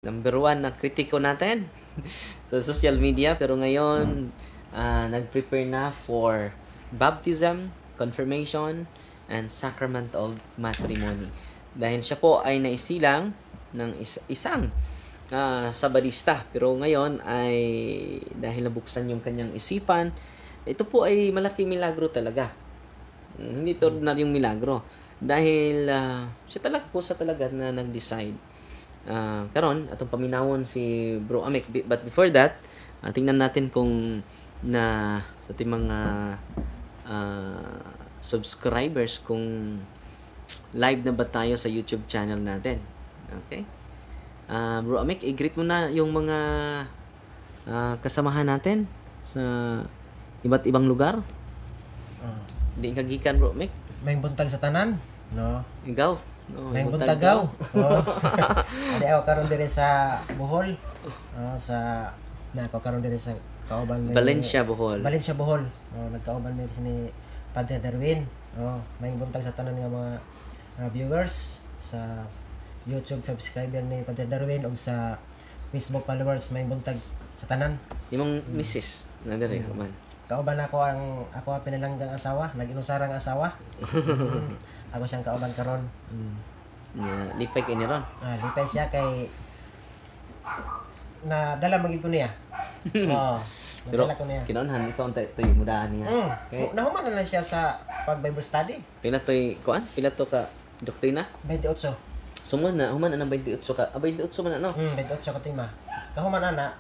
number one na kritiko natin sa social media. Pero ngayon, nag-prepare na for baptism, confirmation, and sacrament of matrimony. Dahil siya po ay naisilang ng isang Sabadista. Pero ngayon ay dahil nabuksan yung kanyang isipan, ito po ay malaking milagro talaga. Hindi ito na yung milagro. Dahil siya talaga na nag-decide. Karon atong paminawon si Bro Amek, but before that tingnan natin kung na sa ating mga subscribers kung live na ba tayo sa YouTube channel natin. Okay, Bro Amek, i-greet mo na yung mga kasamahan natin sa iba't ibang lugar. Di kagikan, Bro Amek. May buntag sa tanan, no? Ikaw. No, may buntagaw. Oh. Adi ako karon diri sa Bohol. Sa ako karon diri sa kauban Valencia, Bohol. Valencia, Bohol. Nagkauban mi ni Father Darwin. May buntag sa tanan nga mga viewers sa YouTube subscriber ni Father Darwin ug sa Facebook followers. May buntag sa tanan. Imong Mrs. na diri man. Kauban ako ang pinalanggang asawa, nag-inusarang asawa. Ako siyang kauban karon. Lipay kay ni ron. Lipay siya kay na dala magid ko niya. Pero nadala ko niya. Kinahanglan ikaw ang tuy mudahan niya. Okay. Nahuman na siya sa pag-Bible study. Pila to ka doktrina? 28. Sumon na, human na ng 28 ka. 28 man na, no? 28 ka tema. Kahuman na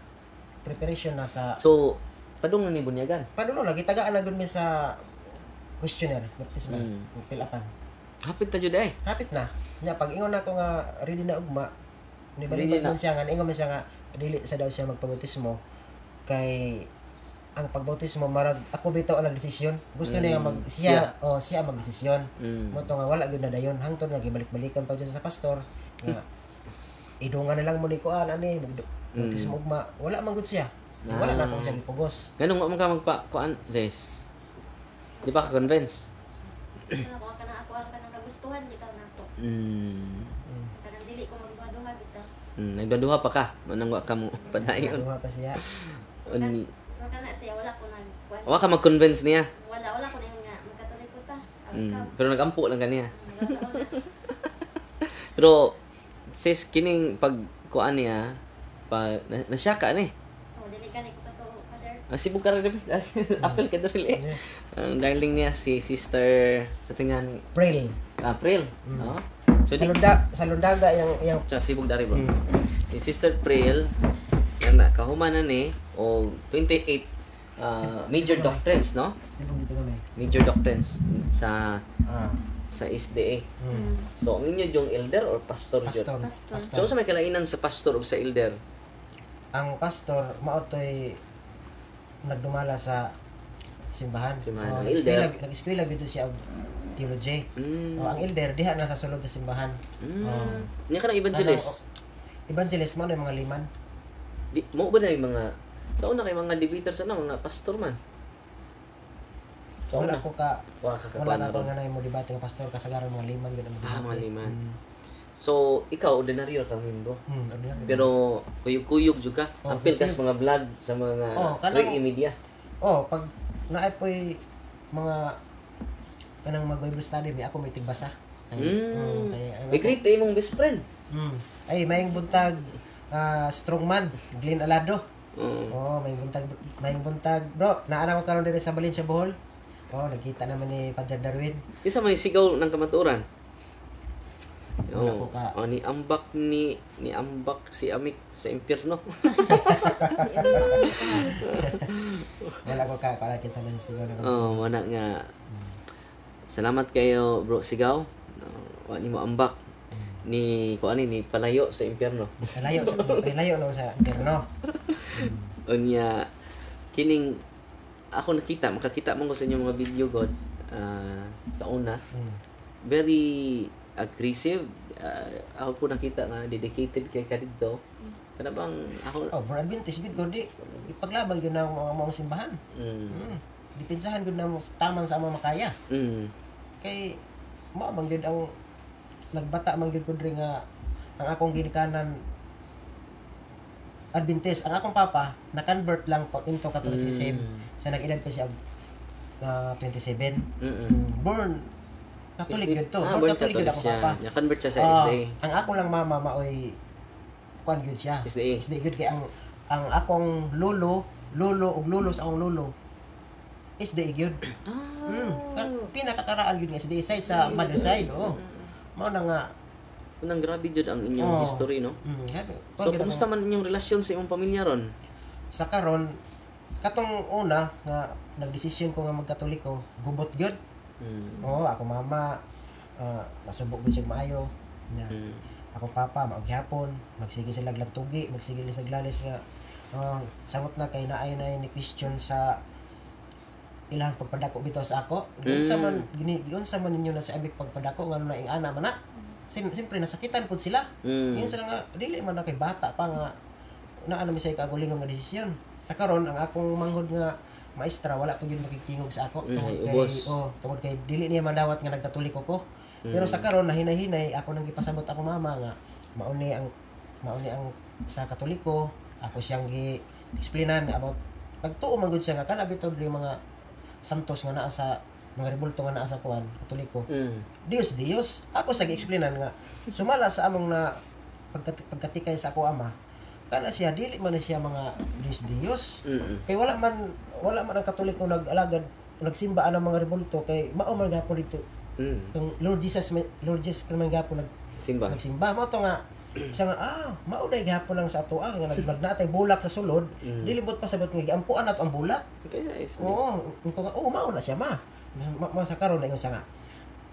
preparation na sa. So, padung na ni bunyagan. Padung lagi tagaan na gud mi sa questionnaire, baptismal, pilapan. Hapit ta jud ay. Hapit na. Nya pag ingon ako nga ready na ugma, ni balik man siya nga ingon man siya nga dili sa daw siya magpabautismo kay ang pagbautismo marag ako bitaw ang nagdesisyon. Gusto niya mag siya magdesisyon. Mo to nga wala gyud na dayon hangtod nga gibalik-balikan pa sa pastor nga idungan na lang mo ni kuan ani magdautismo ugma wala man gud siya. Wala na ako siya gipugos. Ganun mo ka magpa kuan, Jess. Di ba ka convince? Ako ang kanang kagustuhan bitaw nako. Kanang dili ko magduha bitaw. Nagduduha pa ka, manang wa ka mo padayon. Nagduduha pa siya. Oni. Kana siya wala ko nagkuan. Wa ka mag-convince niya. Wala ko nang nga magkatuloy ko ta. Pero nagampo lang kaniya. Pero sis kining pag kuan niya pag nasya ka ni. Dili ka ni ko to father. Sibuk ka rin. Apel ka rin. Ang darling niya si Sister sa tingnan April. April. No? So sa Lundaga yung sa sibuk dari bro. Si Sister April yan na kahuman na ni o 28 major doctrines, no? Major doctrines sa SDA. So ang inyo yung elder or pastor jud? Pastor. So sa may kalainan sa pastor o sa elder? Ang pastor maotoy nagdumala sa simbahan. Ang elder nag-eskwela gito siya og theology. Ang elder diha na sa sulod sa simbahan. Nya kana evangelist. Evangelist man yung mga liman. Di mo ba na yung mga sa una kay mga debaters na mga pastor man. So, wala ko wala nga na mo debate nga pastor kasagaran mga liman gud mga liman. So ikaw ordinaryo ka membro. Ordinaryo. Pero kuyog-kuyog jud ka. Apil ka sa mga vlog sa mga media. Pag naay poy mga kanang mag-Bible study may ako may tigbasa. May greet imong best friend. Ay mayong buntag strongman Glenn Alado. May buntag bro. Naana ko karon diri sa Valencia, Bohol. Nakita naman ni Father Darwin. Isa man sigaw ng kamaturan. Ni ambak si Amik sa impyerno. Wala ko kalakin sa sigaw na. Wala nga. Salamat kayo bro sigaw. Wa ni mo ambak ni palayo sa impyerno. Palayo no sa impyerno. Unya kining ako makakita mo ko sa inyong mga video god sa una. Very aggressive. Ako po nakita nga dedicated kay kadto. Kana bang ako for advantage gid godi ipaglaban gyud na mga simbahan. Dipinsahan gyud na mo tamang sa among makaya. Kay mao man gyud ang nagbata man gyud ko diri nga ang akong ginikanan Adventist. Ang akong papa na-convert lang po into Catholicism sa nag-edad pa siya 27. Born Catholic SD. yun to. Ah, Born born Catholic yun Catholic ako siya. papa. Na-convert siya sa Ah, SDA. ang ako lang mama maoy kuan gyud siya. SDA. SDA gyud kay ang akong lolo ug lolo sa akong lolo SDA gyud. Pinakakaraan gyud nga SDA side sa mother side. Mao na nga Unang grabe jud ang inyong history, no? So, So, kumusta man inyong relasyon sa imong pamilya ron? sa karon katong una nga nagdesisyon ko nga magkatoliko, gubot gyud. Oo, ako mama nasubok gyud siya maayo. Nya. Akong papa maagyapon, magsige sila tugi, magsige sila lalis nga samot na kay naay na ni question sa ilang pagpadako bitaw sa ako. Giunsa man giunsa man ninyo na sa abik pagpadako ngano na ing ana man na. Siyempre nasakitan pud sila. Yun sila nga dili man na kay bata pa nga naano mi say kagulingong nga desisyon. Sa karon ang akong manghod nga maestra wala pa gyud makiktingog sa ako tungod kay dili niya madawat nga nagkatoliko ko. Pero sa karon nahinay-hinay ako nang gipasabot ako mama nga mauni ang sa katoliko ako siyang gi-explainan about nagtuo man gud siya nga kana bitaw dili mga santos nga naa sa mga rebulto nga naa sa kuan katoliko. Dios ako sa gi-explainan nga sumala sa among na pagkatikay sa ako ama kana siya dili man na siya mga Dios. Kay wala man ang katoliko nag-alagad nagsimba ang mga rebulto kay mao man gapon dito. Yung Lord Jesus man gapon nagsimba mo to nga siya nga mao day gihapon lang sa ato nga nagnatay bulak sa sulod dili bot pasabot nga giampuan nato ang bulak. Ko nga mao na siya sa karon na siya nga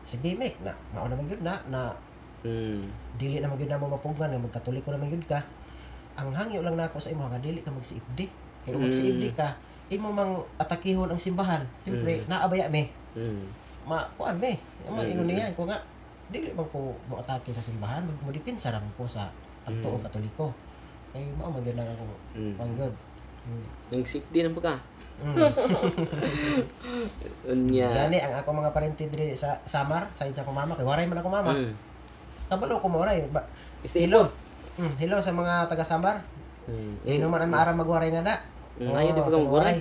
sige mek na mao na man gyud na dili na man gyud na mo mapugan nga magkatoliko na man gyud ka. Ang hangyo lang nako sa imo nga dili ka magsiibdi kay kung magsiibdi ka imo mang atakihon ang simbahan siyempre naabaya me kuan me ingon niya ko nga dili man ko mo atake sa simbahan mo dipinsa ra ko sa pagtuo katoliko kay mao man gyud lang ako panggod Nagsipdi na po ka. Unya. Gani ang ako mga parente diri sa Samar, sa akong mama kay waray man ako mama. Kabalo ko mawaray. Hello. Hello sa mga taga Samar. Man ang maara magwaray nga na. Ayaw di pa ka magwaray.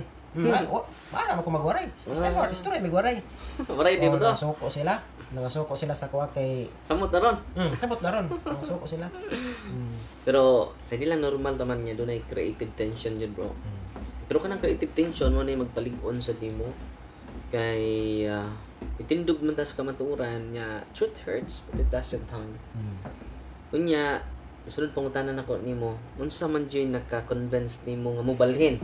Maara man ko magwaray. Story magwaray. Waray di ba to? Nangasuko sila sa kuha kay Samot na ron. Samot na ron. Nangasuko sila. Pero sa dilang normal naman niya doon ay creative tension yun, bro. Pero kanang creative tension mo na yung magpalig-on sa dimo kay itindog man tas kamaturan niya truth hurts but it doesn't harm. Unya sunod pangutanan nako nimo unsa man jud naka-convince nimo nga mobalhin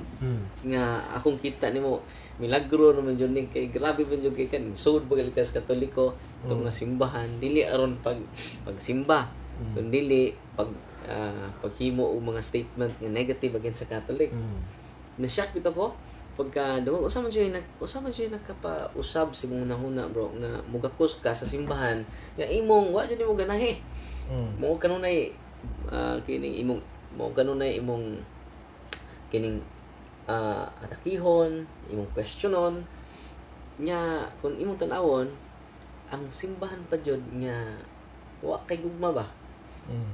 nga akong kita nimo milagro naman jud ni kay grabe man jud kay kan sud bagalikas katoliko tong nga simbahan dili aron pagsimba kun dili paghimo og mga statement nga negative against sa Catholic. Na-shock bitaw ko pagka dugo usa man jud nakapausab sa imong nahuna bro nga mugakos ka sa simbahan nga imong wa jud mo ganahe. Mo kanunay kining imong mo kanunay imong kining atakihon, imong questionon nya kun imong tan-awon ang simbahan pa jud nya wa kay gugma ba.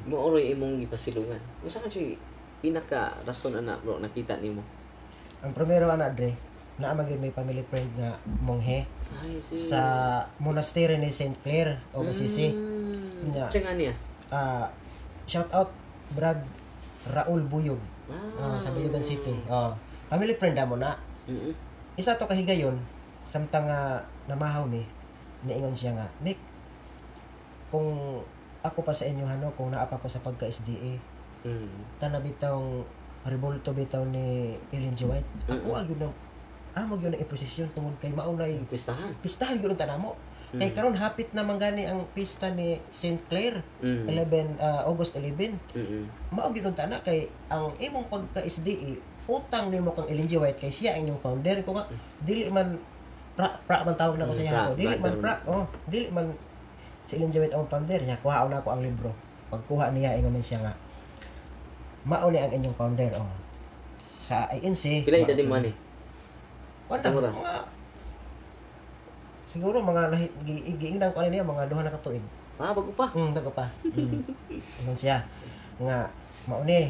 Mo oroy imong gipasilungan. Unsa man jud pinaka rason ana bro nakita nimo? Ang primero ana Dre, naa magyud may family friend nga monghe sa monastery ni St. Clair o Assisi. Nya niya. Shout out Brad Raul Buyog. Sa Buyugan City. Family friend mo na. Isa to kahigayon samtang namahaw mi niingon siya nga, Nick, kung ako pa sa inyo kung naapa ko sa pagka-SDA. Kana bitong rebulto bitaw ni Ellen G. White. Ako agyud nang magyud na iposisyon tungod kay maunay pistahan gyud tanamo. Kay karon hapit na manggani ang pista ni St. Clair 11 August 11. Mao gyud tana kay ang imong pagka-SDA utang nimo kang Ellen G. White kay siya ang inyong founder ko nga dili man pra man tawag na ko sa iya dili man si Ellen G. White ang founder niya kuhaon na ko ang libro. Pagkuha niya ingon siya nga mao ni ang inyong founder sa ANC. Pila edad mo ani? Kuanta siguro mga giingnan ko niya mga 2 na ka tuig. Bago pa. Bago pa. Ingon siya nga mao ni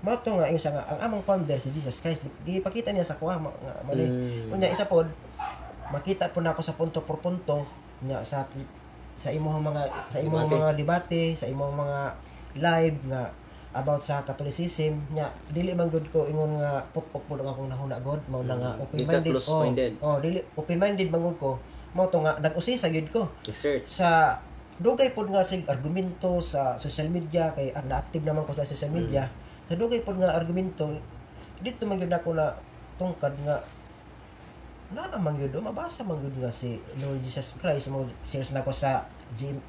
Mao to nga yung nga ang among founder si Jesus Christ gipakita niya sa kuha nga mali. Unya isa pod makita po na ako sa punto por punto nya sa imong mga debate, sa imong mga live nga about sa Catholicism nya dili man gud ko ingon nga put-put pud akong nahuna god mao na nga open-minded. Dili open-minded man gud ko. Mao to nga nag-usisa gyud ko. Research. Sa dugay pod nga sig argumento sa social media kay na-active naman ko sa social media. Sa dugay pod nga argumento dito man gyud ako na tungkad nga man gyud mabasa man gyud nga si Lord Jesus Christ mo search na ko sa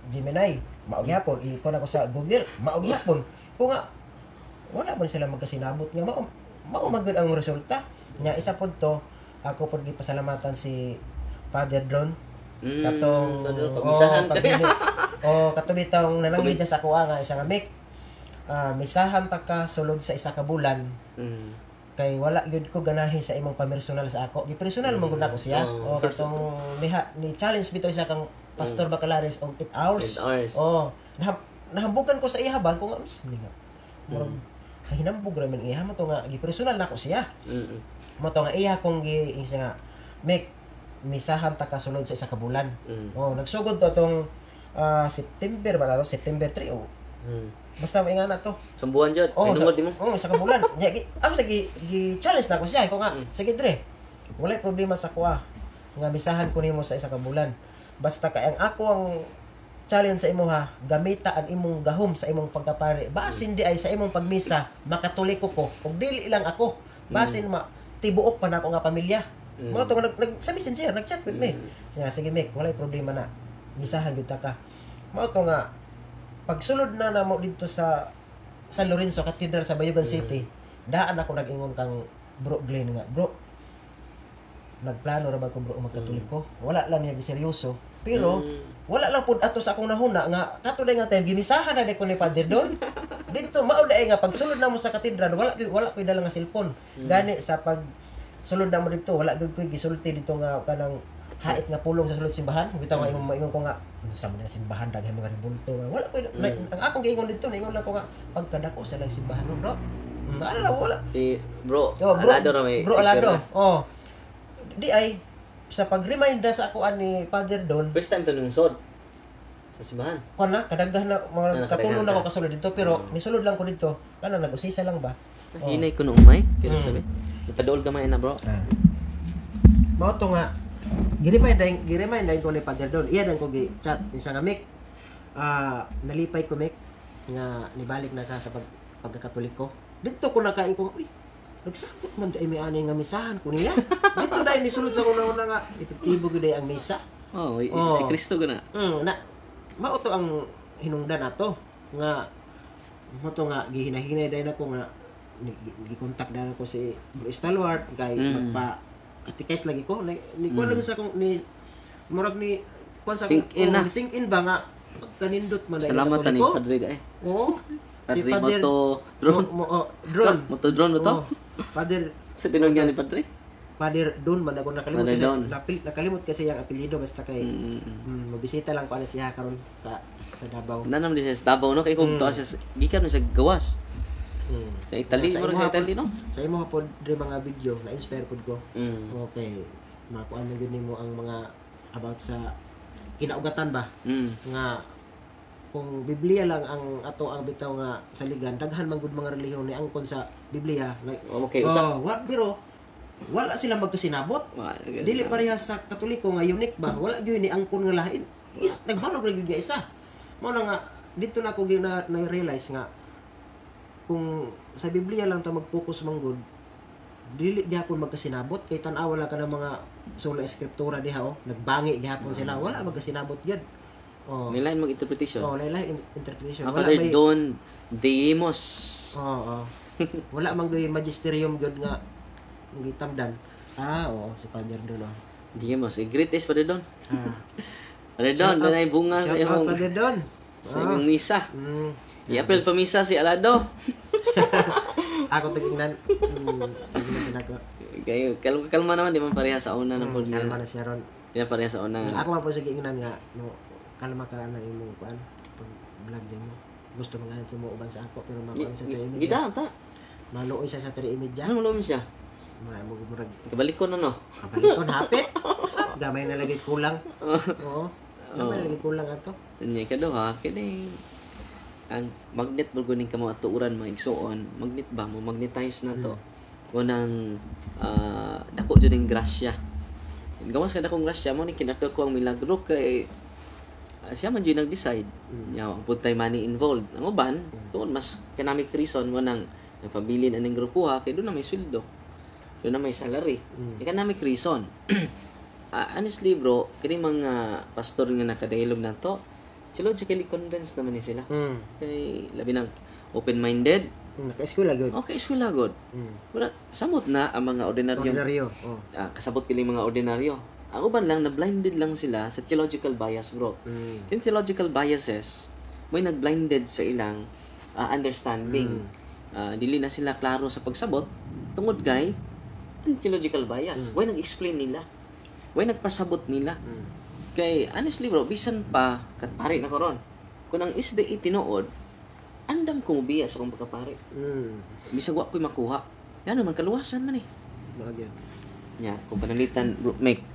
Gemini mao gyapon iko na ko sa Google mao gyapon ko nga wala man sila magkasinabot nga mao man gyud ang resulta nya isa pod to ako pod gipasalamatan si Father Drone katong pagmisahan katong bitong nananggid sa ako nga isa nga misahan ta ka sulod sa isa ka bulan kay wala gyud ko ganahin sa imong pamersonal sa ako gipersonal man gud ako siya katong ni challenge bitaw siya kang Pastor Bacalares og 8 hours nahambugan ko sa iya habang ko nga nga murag hinambog ra man iya mo to nga gipersonal nako siya mo to nga iya kong isa nga misahan ta ka sulod sa isa ka bulan nagsugod to tong September ba to September 3 basta mainga na to sambuan jud inungod nimo sa kabulan nya ako sa gi-challenge na ko siya ko nga sige dre wala problema sa kuha nga misahan ko nimo sa isa ka bulan basta kay ang ako ang challenge sa imo ha gamita ang imong gahom sa imong pagkapari basin di ay sa imong pagmisa makatoliko ko ug dili lang ako basin tibuok pa na ako nga pamilya mo to sa messenger nag-chat with me sige Mick wala problema na misahan gyud ta ka mo to nga pagsulod na namo dito sa San Lorenzo Cathedral sa Bayugan City, daan ako nag-ingon kang Bro Glenn nga, bro, nagplano ra ba ko bro magkatoliko? Wala lang niya seryoso. Pero wala lang pud ato sa akong nahuna nga katulad nga time gimisahan na ko ni Father Don. Dito mao nga pagsulod na mo sa katedral wala ko dala nga cellphone. Gani sa pag sulod na mo dito wala gud ko gisulti dito nga kanang hait nga pulong sa sulod simbahan bitaw nga ingon ko nga sa mga simbahan daghan mga rebulto wala ko ang akong giingon dito ingon lang ko nga pagkadako sa lang simbahan bro wala si bro Alado ra may bro Alado di ay sa pag-remind sa ako ani Father Don first time to lungsod sa simbahan kana kadaghan na mga katulong na ko kasulod dito pero nisulod lang ko dito kana nag-usisa lang ba hinay ko no umay pero sabi ipaduol gamay na bro mao to nga giremind ko ni Father Don iya dan ko gi-chat isa nga Mick nalipay ko Mick nga nibalik na ka sa pagkakatoliko dito ko nakain ko uy nagsabot man dai may ani nga misahan ko niya dito dai ni sulod sa una nga epektibo gud ang misa si Kristo guna na mao to ang hinungdan ato nga mo to nga gihinahinay dai nako nga gi-contact na ko si Bro Stalwart kay magpa katikais lagi ko ni kuan lang sa akong ni murag ni kuan sa sink in ba nga kanindot man dai salamat ni Padre dai si Padre drone mo to Padre sa tinunggan ni Padre Padre Don man ako nakalimot kasi yung apelyido basta kay mabisita lang ko ana siya karon ka sa Davao nanam di sa Davao no kay kung to sa gikan sa gawas sa Italy mo sa Italy no sa imo pod dre mga video na inspire pod ko okay makuan man gyud nimo ang mga about sa kinaugatan ba nga kung Biblia lang ang ato ang bitaw nga saligan daghan man gud mga relihiyon ni angkon sa Biblia like pero wala sila magkasinabot dili parehas sa Katoliko nga unique ba wala gyud ni angkon nga lain nagbalog ra gyud nga isa mao na nga dito na ko na-realize nga kung sa Biblia lang ta mag-focus manggod dili gyapon magkasinabot kay tan-aw wala ka ng mga sola eskriptura diha nagbangi gyapon sila wala magkasinabot gyud nilain mag-interpretation nilain interpretation wala may don deimos wala man gyud magisterium gyud nga gitamdan si Father Don deimos greatest Father Don Father Don danay bunga sa imong Father Don sa imong misa i-apel pa misa si Alado. Ako tingnan ako. Kayo kalma naman di man pareha sa una ng pod. Kalma na siya ron. Di pareha sa una. Ako man po sa giingnan nga no kalma ka na imong kuan pag vlog din mo. Gusto man ganito mo uban sa ako pero makuan sa tayo. Gida ta. Maluoy siya sa 3:30. Ano mo siya? Murag Kabalik ko na no. kabalikon hapit. Gamay na lagi kulang. Oo. Gamay na lagi kulang ato. Nya kado ha, kini ang magnet mo guning kamo atuuran mga igsuon, magnet ba mo magnetize na to. Unang dako jud ning grasya. Gawas ka dakong grasya mo ni kinadto ko ang milagro kay siya man jud nag-decide. Nya ang puntay money involved. Ang uban, tuon mas economic reason mo nang nagpabilin aning grupo ha kay doon na may sweldo. Doon na may salary. Economic reason. Honestly bro, kini mga pastor nga nakadayalog na to, logically convinced naman ni sila. Kay labi nang open-minded. Naka-eskwela good. Okay, eskwela god. Wala samot na ang mga ordinaryo. Oh. Kasabot kini mga ordinaryo. Ang uban lang na blinded lang sila sa theological bias, bro. Yung theological biases, may nag-blinded sa ilang understanding. Dili na sila klaro sa pagsabot tungod kay ang theological bias. Why nag-explain nila? Why nagpasabot nila? Kay honestly bro, bisan pa kat pare na karon. Kung ang SDA tinuod, andam ko mubiya sa akong pagkapare. Bisag wa ko'y makuha. Yan man kaluwasan man eh. Bagyan. Nya, kung panalitan bro, make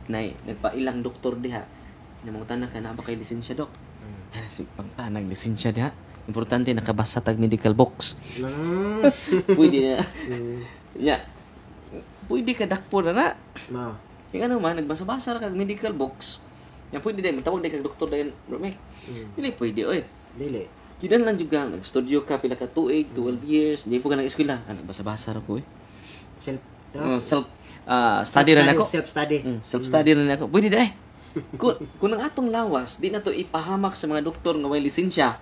nagpailang doktor diha. Namangutana ka na ba kay lisensya dok? Si pangtanag lisensya diha. Importante nakabasa tag medical box. Pwede na. Nya, pwede ka dakpo na na. Yung ano man, nagbasa-basa ra kag medical box. Yan pwede din, matawag din kag doktor din, bro, Mike. Dili pwede, oy. Dili. Kidan lang juga, nag-studio ka, pila ka 12 years, hindi po ka nag-eskwela. Nagbasa-basa ra ko, eh. Study rin ako. Self-study. Self-study rin ako. Pwede da, eh. Kung ang atong lawas, di na to ipahamak sa mga doktor nga may lisensya.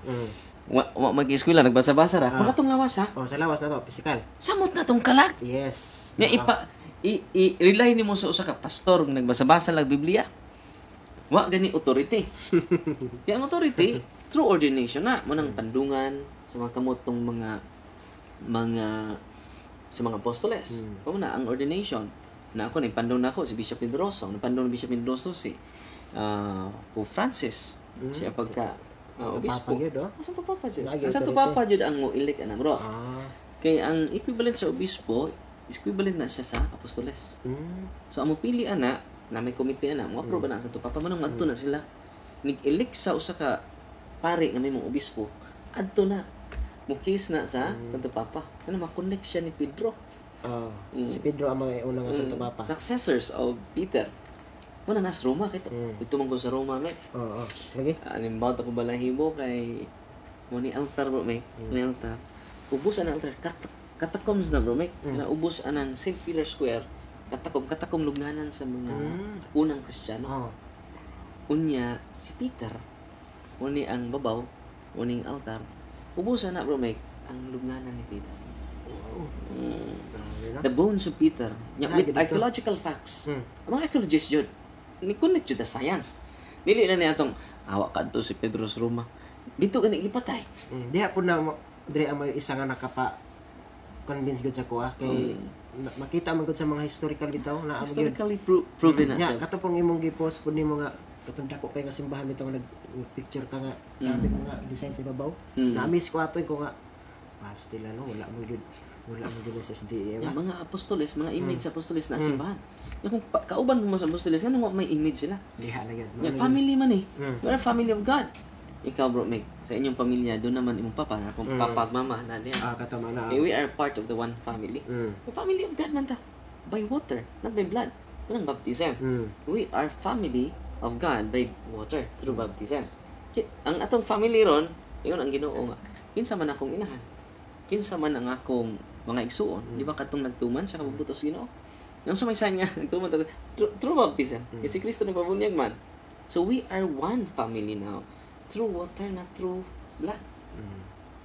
Wa mag-eskwela, nagbasa-basa ra. Kung atong lawas, ha? Sa lawas na to, physical. Samot na tong kalag. Yes. I-rely nimo sa usa ka pastor nga nagbasa-basa lang Biblia. Wa gani authority. Kaya ang authority through ordination na manang pandungan sa mga kamotong mga sa mga apostoles. Kamo na ang ordination na ako pandong na ako si Bishop Pedroso, pandong ni Bishop Pedroso si Pope Francis. Siya pagka obispo. Santo Papa jud. Santo Papa jud ang mo elect ana bro. Kay ang equivalent sa obispo equivalent na siya sa apostoles. So, ang mupili ana, na may komite ana, mo approve na sa Santo Papa, manang adto na sila. Nig-elect sa usa ka pari nga may mong obispo, adto na. Mukis na sa Santo Papa. Ano, ma-connect siya ni Pedro. Si Pedro ang mga unang Santo Papa. Successors of Peter. Muna nas Roma, kito. Ito man ko sa Roma, may. Lagi? Animbaut ako balahibo kay Muni altar, bro, may. Muni altar. Ubus ang altar, katakombs na bro, may naubos anang St. Peter Square, katakom lugnanan sa mga unang Kristiyano. Unya si Peter, uni ang babaw, uning altar, ubusan na bro, may ang lugnanan ni Peter. The bones of Peter, with archaeological facts. Ang mga archaeologists yun, ni-connect yun the science. Dili na niya itong awak kanto si Pedro sa Roma. Dito ka nagipatay. Diha po na, dire ang may isa nga convince gud sa kuha kay makita man gud sa mga historical bitaw na historically proven na siya. Kato pong imong gi-post pud nimo nga katong dako kay nga simbahan bitaw nag-picture ka nga gamit mo nga design sa babaw. Na-miss ko atoy ko nga pastel ano wala man gud sa SDA ba. Mga apostoles, mga image sa apostoles na simbahan. Yung kung kauban mo sa apostoles kanang may image sila. Diha na gud. Family man eh. We're a family of God. Ikaw bro, Meg, sa inyong pamilya, doon naman imong papa, akong papa at mama, na diyan. Katama na. We are part of the one family. The family of God man ta. By water, not by blood. Walang baptism. We are family of God by water, through baptism. Ang atong family ron, ingon ang Ginoo nga, kinsa man akong inahan. Kinsa man ang akong mga igsuon. Di ba katong nagtuman sa kabubutos Ginoo? Yung sumaysan nga, nagtuman through baptism. Kasi Kristo nagpabunyag man. So we are one family now. Through water, not through blood.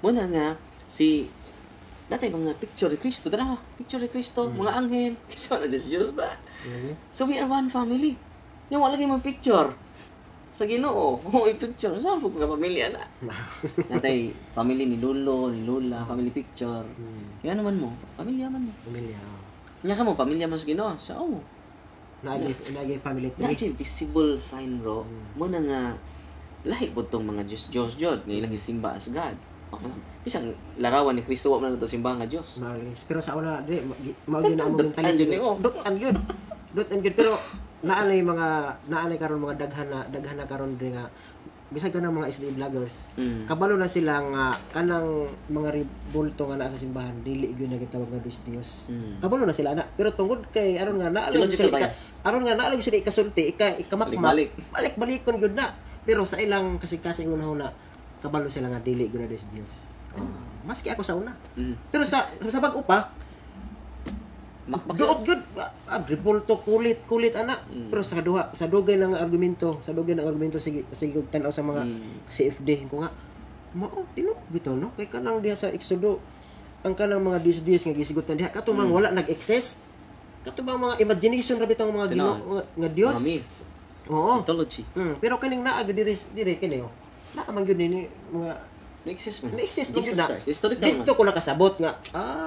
Muna nga, dati mga picture ni Kristo, picture ni Kristo, mga anghel, kisa na Diyos na. So we are one family. Yung wala kayong picture sa Ginoo, i-picture, saan po ka pamilya na? Natay, family ni Lolo, ni Lola, family picture. Kaya naman mo, pamilya man mo. Pamilya, Nga ka mo, pamilya mo sa Ginoo, sa Naagay family tree. Actually, visible sign bro. Muna nga, lahi po itong mga Diyos Diyod nga ilang isimba as God. Bisang larawan ni Kristo wa man nato simbahan nga Dios. Malis. Pero sa una, di, mao gyud na mo mentality. Dot-an yun, Dot-an gyud. Dot-an gyud. Pero naanay karon mga daghan na karon diri nga bisag kanang mga SD vloggers. Kabalo na sila nga kanang mga ribulto nga naa sa simbahan dili gyud na gitawag nga Dios. Kabalo na sila na. Pero tungod kay aron nga naalang sila ikasulti, ikamakmak. Balik-balikon gyud na. Pero sa ilang kasing-kasing una kabalo sila nga dili gyud na Dios. Maski ako sa una. Pero sa bag-o pa doot good ribulto kulit ana. Pero sa dugay ng argumento sige tan-aw sa mga CFD ko nga mao tinuod bitaw no kay kanang diha sa Exodo ang kanang mga Dios nga gisigutan diha katong wala nag-exist katong mga imagination ra bitaw mga Ginoo nga Dios. Oo. Mythology. Pero kaning naa diri kini naa man gyud ni mga Na-exist man. na-exist Jesus na. Christ. Historical man. Dito ko nakasabot nga,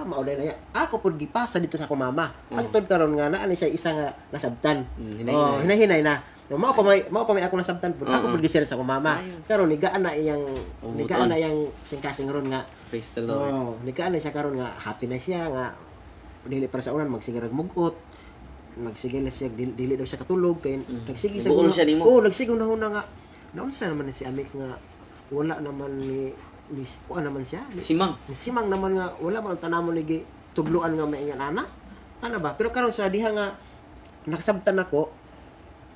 maulay na yan. Ako po gipasa dito sa akong mama. Ang tod karon nga naa ni siya isa nga nasabtan. Hinahinay na. Mao pa may ako nasabtan po. Ako po gisira sa akong mama. Karon nigaan na iyang singkasing ron nga. Praise the Lord. Nigaan na siya karon nga happy na siya nga dili para sa unan magsigarag mugot. Magsigil siya dili daw siya katulog kay nagsige sa Buol siya nimo. nagsigaw na huna nga. Naunsa naman si Amik nga wala naman ni kuan naman siya. Simang naman nga wala man tanamon ni tubluan nga maingan ana. Ana ba? Pero karon sa diha nga nakasabtan ako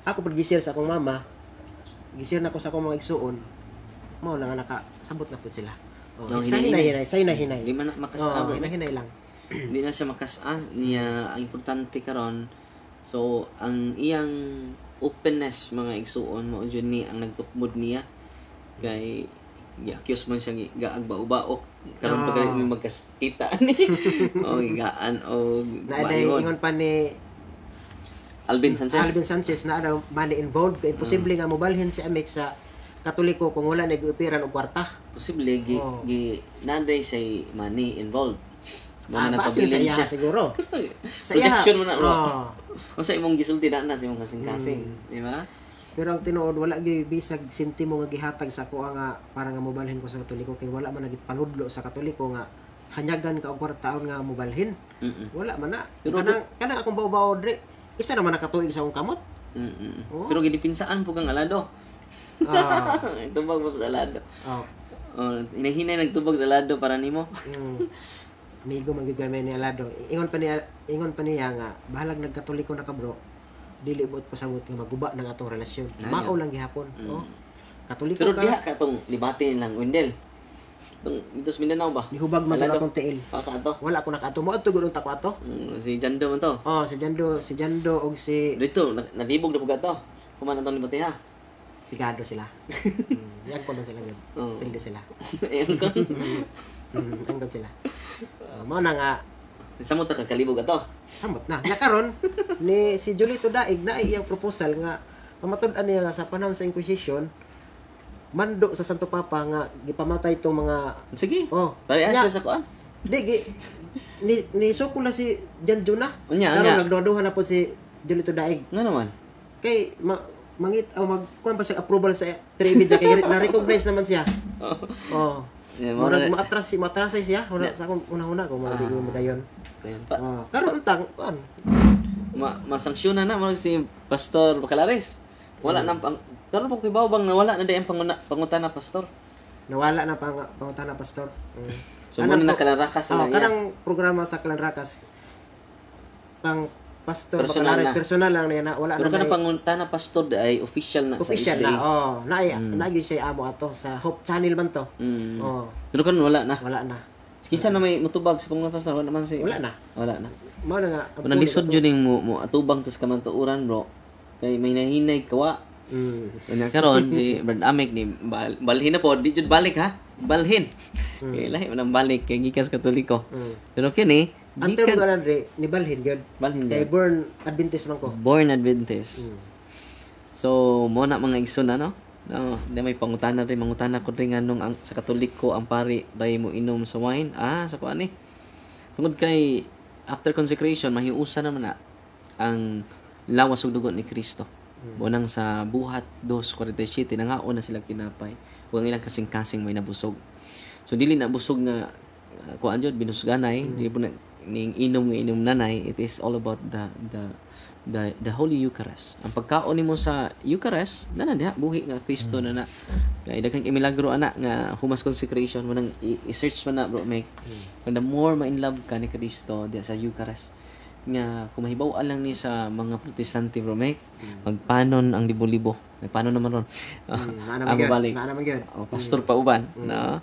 pud gisir sa akong mama. Gisir na ko sa akong mga igsuon. Mao na nga nakasabot na pud sila. Say na hinay. Di man makasabot. Hinay lang. Di na siya niya ang importante karon. So ang iyang openness mga igsuon mao jud ni ang nagtukmod niya kay accuse man siya gaagba-ubaok karon pag may magkasita ni gaan o ingon pa ni Alvin Sanchez na daw money involved kay imposible nga mobalhin si Amik sa Katoliko kung wala nag-operan og kwarta. Posible naday say money involved. Mga nagpabilin siya siguro. Sa projection mo na o sa imong gisulti na sa imong kasing-kasing, di ba? Pero ang tinuod wala gyud bisag sentimo nga gihatag sa ako nga para nga mobalhin ko sa Katoliko kay wala man nagit panudlo sa Katoliko nga hanyagan ka og kwartaon nga mobalhin. Wala man na. Kanang akong bawo dre isa naman nakatuig sa akong kamot. Pero gidipinsaan po kang alado. Tubag mo sa alado. Inahinay nagtubag sa alado para nimo. Migo man gyud kami ni alado. Ingon pa niya nga bahalag nagkatoliko na ka bro. Dili bot pasabot nga maguba ng atong relasyon. Mao lang gihapon. Katoliko pero ka. Pero diha ka tong debate lang Wendel. Dito sa Mindanao ba? Nihubag man to akong tiil. Ato? Wala ko nakato. Mo adto gud ta ko ato. Si Jando man to. Si Jando og si dito nalibog na pug ato. Kuman atong debate ha. Pigado sila. Yan ko lang sila gud. Tilde sila. Yan ko. Ang sila. Mao na nga samot ka kalibog ato. Samot na. Nya karon ni si Julito Daig na iyang proposal nga pamatud-an niya nga sa panahon sa Inquisition mando sa Santo Papa nga gipamatay itong mga sige. Pare asya sa kuan. Di ni sukula si Jan Juna. Karon nagduduhan na po si Julito Daig. Nga naman. Kay magkuan pa sa approval sa Tribid kay na-recognize naman siya. Matrasay siya. Sa akong una-una kung mali mo dayon. Karon tang kuan. Masanksyonan na mo si Pastor Bacalares. Wala nang karon po kay bang nawala na dayang pangutan na pastor. Nawala na pangutan na pastor. So mo na Kalanrakas na. Kanang programa sa Kalanrakas kang Pastor Bacalares personal lang niya na wala pero na. Pero kanang pangunta na pastor ay official na sa official na. Naagi siya amo ato sa Hope Channel man to. Pero kan wala na. Wala na. Kinsa na may mutubag sa pangunta pastor wala man si. Wala na. Mao na nga. Kung nalisod jud ning mo atubang tos kamantuuran bro. Kay may nahinay kawa. Kanya karon si Brad Amik ni balhin na po di jud balik ha. Balhin. Kay lahi man balik kay gikas Katoliko. Pero kini ang term doon ni balhin gyud. Kay born Adventist man ko. Born Adventist. So mo na mga igsoon no. Na may pangutana rin mangutana ko rin nganong ang sa Katoliko ang pari dai mo inom sa wine. Sa kuan ni. Tungod kay after consecration mahiusa naman na ang lawas ug dugo ni Kristo. Bunang sa buhat 2:47 nangaon na sila kinapay. Ug ang ilang kasing-kasing may nabusog. So dili na busog nga kuan jud binusganay, dili po na ning inom nga inom nanay. It is all about the Holy Eucharist. Ang pagkaon nimo sa Eucharist na diha buhi nga Kristo na kay daghang milagro ana nga humas consecration mo nang i-search man na bro make. And the more ma in love ka ni Kristo diha sa Eucharist nga kumahibaw lang ni sa mga protestante bro make magpanon ang libo-libo. Paano naman ron? Ang balik. Pastor pa uban na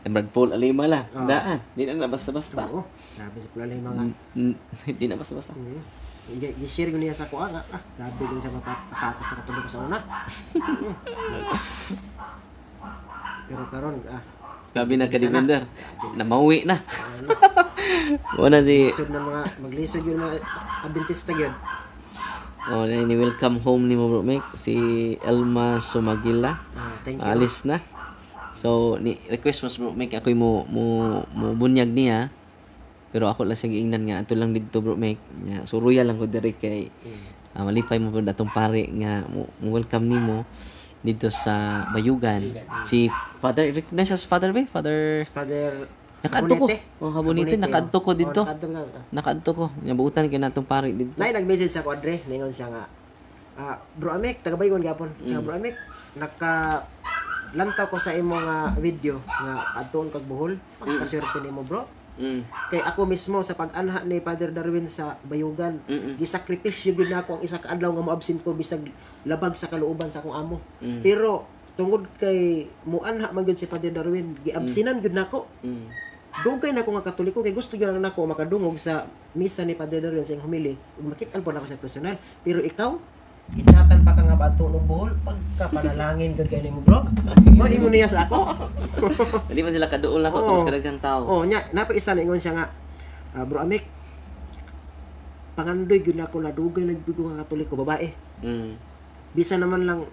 Brad Paul Alima la. Daan. Di na basta-basta. Oo. Grabe sa Paul Alima nga. Di na basta-basta. I-share ko niya sa kuha nga. Grabe ko niya sa patatas na katulog ko sa una. Pero karon Grabe na ka-defender. Namauwi na. Wala si... Maglisod yung mga Adventista yun. Ni-welcome home ni mo bro Mike. Si Elma Sumagila. Thank you. Alis na. So, request mas bro Mike. Ako'y mo bunyag niya. Pero ako lang siya giingnan nga. Ato lang dito bro Mike. So, royal lang ko direct kay... malipay mo po datong pare nga mo welcome ni mo dito sa Bayugan. Si Father, recognize as Father ba? Father Nakadto ko. Habonite, nakadto ko dito. Nakadto ko. Nabuutan kay natong pare dito. Nay nag-message sa Adre, ningon siya nga. Bro Amek, taga Bayugan gyapon. Siya Bro Amek, lantaw ko sa imong video nga adton kag Bohol. Pagkaswerte nimo bro. Kay ako mismo sa pag-anha ni Father Darwin sa Bayugan, gisakripisyo gyud nako ang isa ka adlaw nga moabsent ko bisag labag sa kalooban sa akong amo. Pero tungod kay muanha man gyud si Father Darwin, giabsinan gyud nako. Dugay na ko nga Katoliko kay gusto gyud nako makadungog sa misa ni Father Darwin sa iyang homily ug makit-an po nako sa personal. Pero ikaw gitsatan pa ka nga bato ng Bohol pagka panalangin gud kay nimo bro. Mo ingon niya sa ako. Dili man sila kaduol nako tapos kadaghang tao. Nya napa isa na ingon siya nga Bro Amek, pangandoy gyud nako na dugay na gyud ko nga Katoliko babae. Bisa naman lang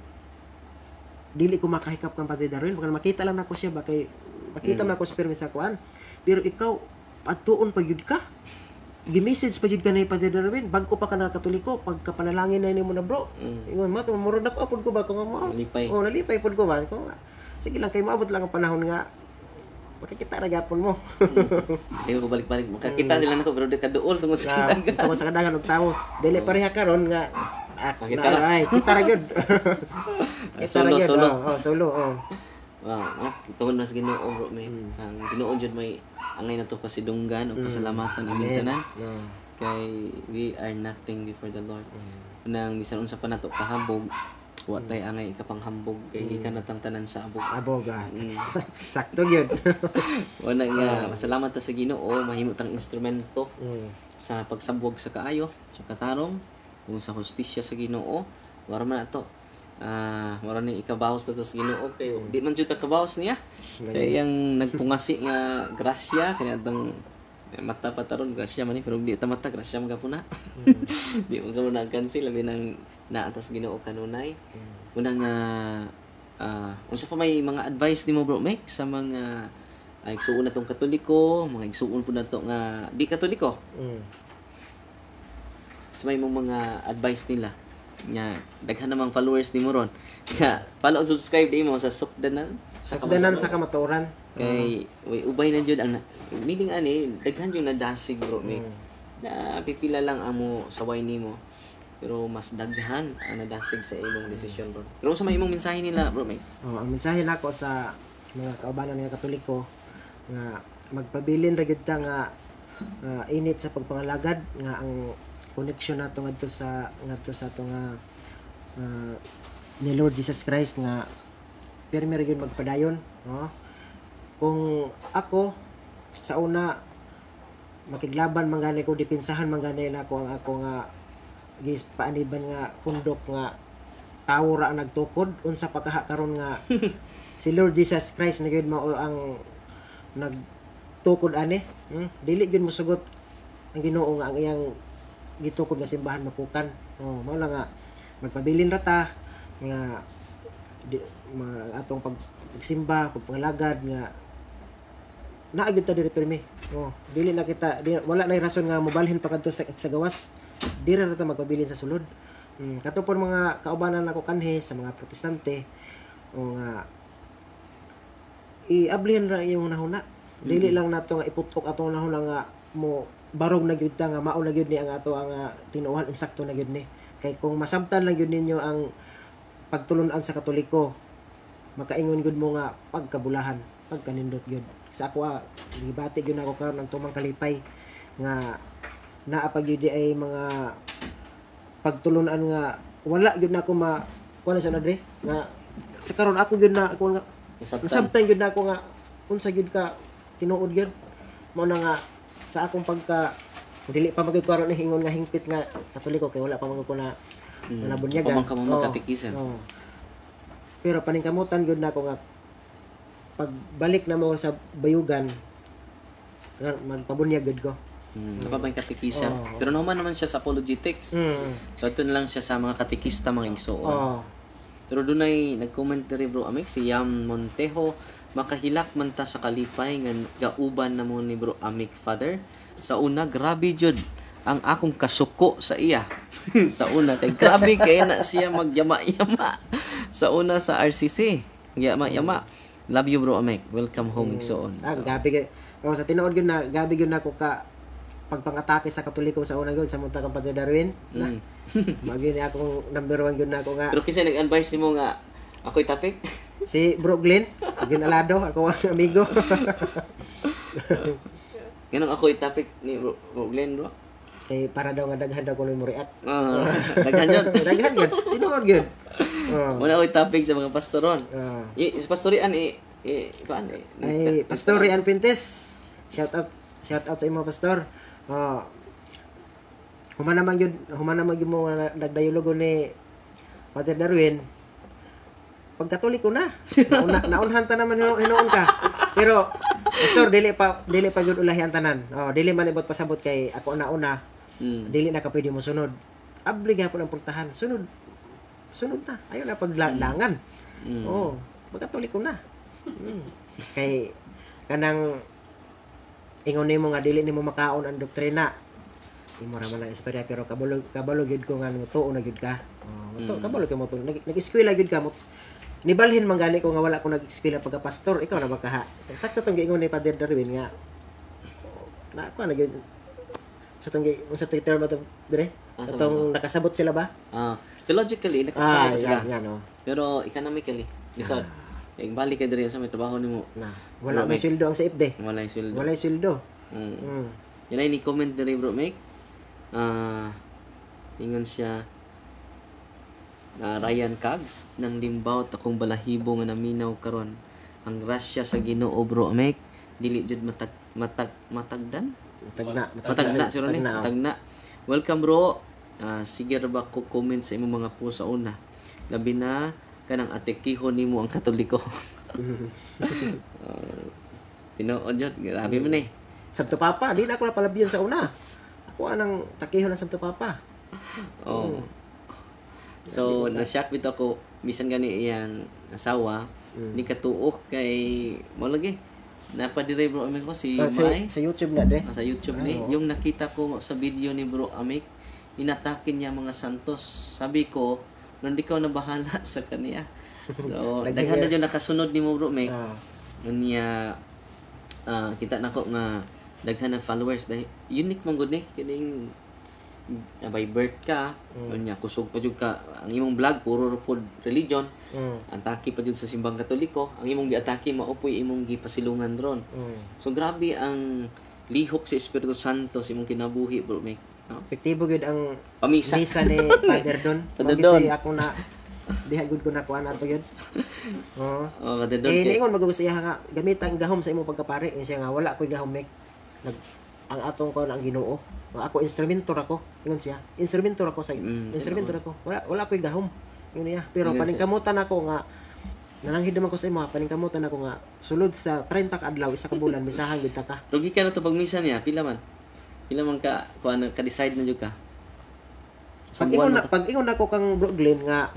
dili ko makahikap kang Father Darwin baka makita lang nako siya bakay makita man ako sa permisa kuan. Pero ikaw patuon pa gyud ka. Gi-message pa jud ka ni Father Darwin bago pa ka na Katoliko pagka panalangin na nimo na bro. Ingon mo tumurod ako apod ko ba ko nga Nalipay. Nalipay pod ko ba ko. Sige lang kay maabot lang ang panahon nga makikita na gyapon mo. Ayaw ko balik-balik makakita sila nako pero di kaduol tungod sa kadagan. Tungod sa kadagan og tawo. Dili pareha karon nga kita ra gyud. Solo. Solo. Tungod mas Ginoo bro may. Ang Ginoo jud may angay na to pasidunggan o pasalamatan ang tanan. Kay we are nothing before the Lord. Nang bisan unsa pa nato kahambog, wa tay angay ikapanghambog kay ika natang tanan sa abog. Sakto gyud. Wala nga masalamat ta sa Ginoo mahimo tang instrumento sa pagsabwag sa kaayo, sa katarong, ug sa hustisya sa Ginoo. Wala man ato. Mura ni ikabawas na to sa Ginoo kay di man jud kabawas niya. Sa iyang nagpungasi nga grasya kanya atong mata pataron grasya man ni pero di ta mata grasya magapuna. Di mo ka nag-cancel labi nang naatas Ginoo kanunay. Unang unsa pa may mga advice nimo bro Mike sa mga igsuon natong Katoliko, mga igsuon po nato nga di Katoliko. So may mga advice nila nya daghan namang followers ni mo ron. Follow and subscribe di mo sa Sukdanan sa Kamatuoran. Kay ubay na jud ang meaning ani daghan yung nadasig bro Mike. Na pipila lang amo saway nimo. Pero mas daghan ang nadasig sa imong desisyon bro. Pero sa may imong mensahe nila bro Mike. Ang mensahe nako sa mga kaubanan nga Katoliko nga magpabilin ra gyud ta nga init sa pagpangalagad nga ang connection nato ngadto sa ato nga ni Lord Jesus Christ nga pirmi ra gyud magpadayon, no? Kung ako sa una makiglaban man gani ko dipinsahan man gani nako ang ako nga paaniban nga pundok nga tawo ra ang nagtukod unsa pa kaha karon nga si Lord Jesus Christ na gyud mao ang nagtukod ani. Dili gyud mosugot ang Ginoo nga ang iyang gitukod nga simbahan mapukan. Mao lang nga magpabilin ra ta nga atong pagsimba, pagpangalagad nga naagid ta diri pirmi. Dili na kita wala na rason nga mobalhin pa kadto sa gawas. Diri ra ta magpabilin sa sulod. Katupon mga kaubanan nako kanhi sa mga protestante o nga iablihan ra yung nahuna. Dili lang nato nga iputok ato nahuna nga mo barog na gyud ta nga mao na gyud ni ang ato ang tinuohan insakto na gyud ni. Kay kung masabtan lang gyud ninyo ang pagtulon-an sa Katoliko, makaingon gyud mo nga pagkabulahan, pagkanindot gyud. Sa ako gibati gyud ako karon ang tumang kalipay nga naa pag gyud ay mga pagtulon-an nga wala gyud na ako kuan sa nadre nga sa karon ako gyud na ako nga sabtan gyud na ako nga unsa gyud ka tinuod gyud mo na nga sa akong pagka dili pa magid karon hingon nga hingpit nga Katoliko kay wala pa magid ko na nabunyagan. Pamang ka mo katikisan. Pero paningkamutan gyud na ako nga pagbalik na mo sa bayugan magpabunyag gyud ko. Napabang katikisan. Pero naman siya sa apologetics. So ito na lang siya sa mga katikista mga igsoon. Pero doon ay nag-comment diri bro Amik si Yam Montejo, makahilak man ta sa kalipay nga gauban na mo ni bro Amik Father. Sa una grabe jud ang akong kasuko sa iya. Sa una kay grabe kay na siya magyama-yama. Sa una sa RCC, yama-yama. Love you bro Amik. Welcome home igsoon. Gabi kay sa tinuod gyud na gabi gyud na ko ka pagpangatake sa Katoliko sa una gyud sa munta kang Padre Darwin na magi ni akong number 1 gyud na ako nga. Pero kasi nag-advise nimo nga ako'y topic. Si Bro Glenn, ginalado ako ang amigo. Ganun ako'y topic ni Bro Glenn bro. Kay para daw nga daghan daw ko mo react. Daghan yun. Daghan yun. Tinuod yun. Muna ako'y topic sa mga pastoron. Sa pastorian paano ay Pastor Rian Pintes. Shout out sa imo pastor. Humana man gyud mo nagdayologo ni Father Darwin. Pag Katoliko na. Naunhan ta naman hinoon ka. Pero pastor dili pa gyud ulahi ang tanan. Dili man ibot pasabot kay ako nauna. Dili na ka pwede mo sunod. Abli gyapon ang pultahan. Sunod na. Ayo na paglangan. Pag Katoliko na. Kay kanang ingon nimo nga dili nimo makaon ang doktrina. Imo ra man ang istorya pero kabalo gyud ko nga tuo na gyud ka. Kabalo kay mo tuo. Nag-eskwela gyud ka mo. Nibalhin man gani ko nga wala ko nag-eskwela pagka pastor, ikaw na bakaha. Sakto tong giingon ni Father Darwin nga na ako na gyud sa term ato dire. Atong nakasabot sila ba? Theologically nakasabot sila. Yan. Pero economically, lisod. Kaya balik ka diri sa may trabaho nimo. Wala may sweldo ang SAFD. Wala yung sweldo. Wala yung sweldo. Yan ay ni-comment diri bro Mike. Ingon siya Ryan Cags ng limbaw akong balahibo nga naminaw karon. Ang grasya sa Ginoo bro Mike dili jud matagdan. Matagna. Welcome bro. Sige ra ba ko comment sa imong mga post sa una. Labi na kanang atekihon nimo ang Katoliko. Tinuod jud, grabe man eh. Santo Papa, di na ako napalabihan sa una. Ako anang takihon ng Santo Papa. So, na-shock bitaw ko bisan gani iyang asawa, ni katuok kay mo lagi. Napadire bro Amik ko si Mai sa YouTube na de. Sa YouTube ni, yung nakita ko sa video ni bro Amik, inatake niya mga santos. Sabi ko, nung di ka na bahala sa kaniya. So, daghan na dyan nakasunod ni mo bro Amik. Niya kita na ko nga daghan ng followers dahil unique man gud ni kining by birth ka unya kusog pa jud ka ang imong vlog puro pod religion atake pa jud sa simbang Katoliko ang imong giatake maupoy imong gipasilungan ron so grabe ang lihok sa Espiritu Santo sa imong kinabuhi bro Mike epektibo gud ang pamisa ni Father Don magitoy ako na diha gud ko na kuan ato yun. Father Don ingon magubos iya nga gamit ang gahom sa imong pagkapari siya nga wala koy gahom Mike ang atong kon ang Ginoo ako instrumentor ako ingon siya instrumentor ako wala koy gahom yun niya pero paningkamutan ako nga nananghid naman ko sa imo paningkamutan ako nga sulod sa 30 ka adlaw isa ka bulan misahan gid ta ka rugi ka na to pag misa niya pila man ka kuan ka decide na jud ka pag ingon ako kang Bro Glenn nga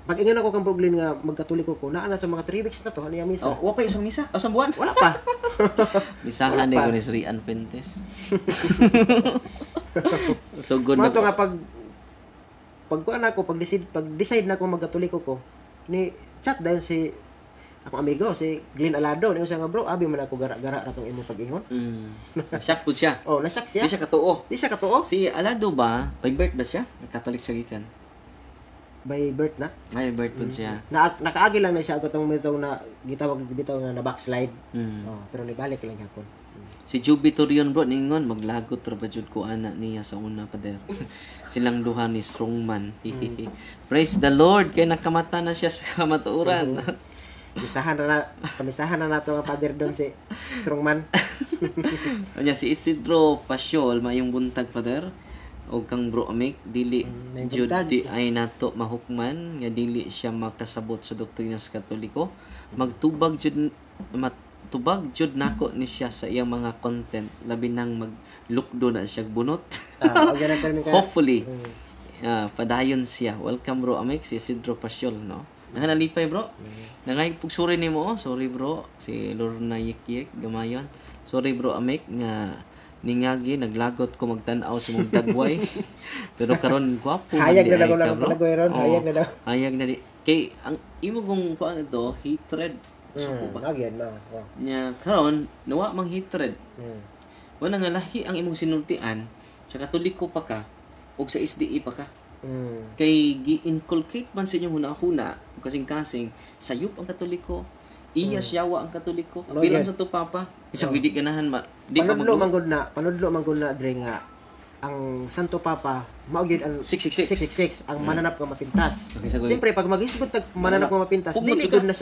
pag ingon ako kang Bro Glenn nga magkatoliko ko naa na sa mga 3 weeks na to niya misa wa pa isang misa o isang buwan wala pa misahan ni ko ni Sri Anfentes. So good na to nga pag kuan ako pag decide na ako magkatoliko ko ni chat dayon si akong amigo si Glenn Alado ningon siya nga bro abi man ako gara-gara ra tong imong pag-ingon. Shock po siya. Oh nasak siya. Di siya katuo. Di siya katuo. Si Alado ba, by birth ba siya? Catholic sa gikan. By birth na. Ay, birth po siya. Nakaagi lang na siya ako tong bitaw na gitawag bitaw nga na backslide. Mm. Oh, pero nibalik lang hapon. Si Jubitorion bro, ningon, maglagot ra ba jud ko ana niya sa una pader. Silang duha ni Strongman. Praise the Lord, kay nakamata na siya sa kamatuoran. Pamisahan na nato ang father doon si Strongman. Anya si Isidro Pasyol, mayong buntag pader. O kang bro amik, dili may jud buntag. di ay nato mahukman, nga dili siya makasabot sa doktrina sa Katoliko. Magtubag jud matubag jud nako ni siya sa iyang mga content, labi nang maglukdo na siya bunot. Hopefully padayon siya. Welcome bro amik, si Isidro Pasyol, no. Nakanalipay bro. Nangay pugsuri nimo, sorry bro, si Lorna Yikyek gamayon. Sorry bro amik nga ningagi naglagot ko magtan-aw sa mong dagway. Pero karon gwapo hayag na daw ka, bro. ron, hayag na daw. Hayag na di. Kay ang imo kung kuan ito, hatred. Suko ba? Agyan na. Nya karon nawa mang hatred. Wala nga lahi ang imong sinultian sa Katoliko pa ka ug sa SDA pa ka. Kay gi-inculcate man sa inyong hunahuna kasing-kasing sayop ang Katoliko. Iya siyawa ang Katoliko. Bilang sa to papa, isang hindi ganahan di pa panudlo man gud na dre nga ang Santo Papa mao gyud ang 666 ang mananap nga mapintas. Siyempre pag maghisgot tag mananap nga mapintas, dili gud na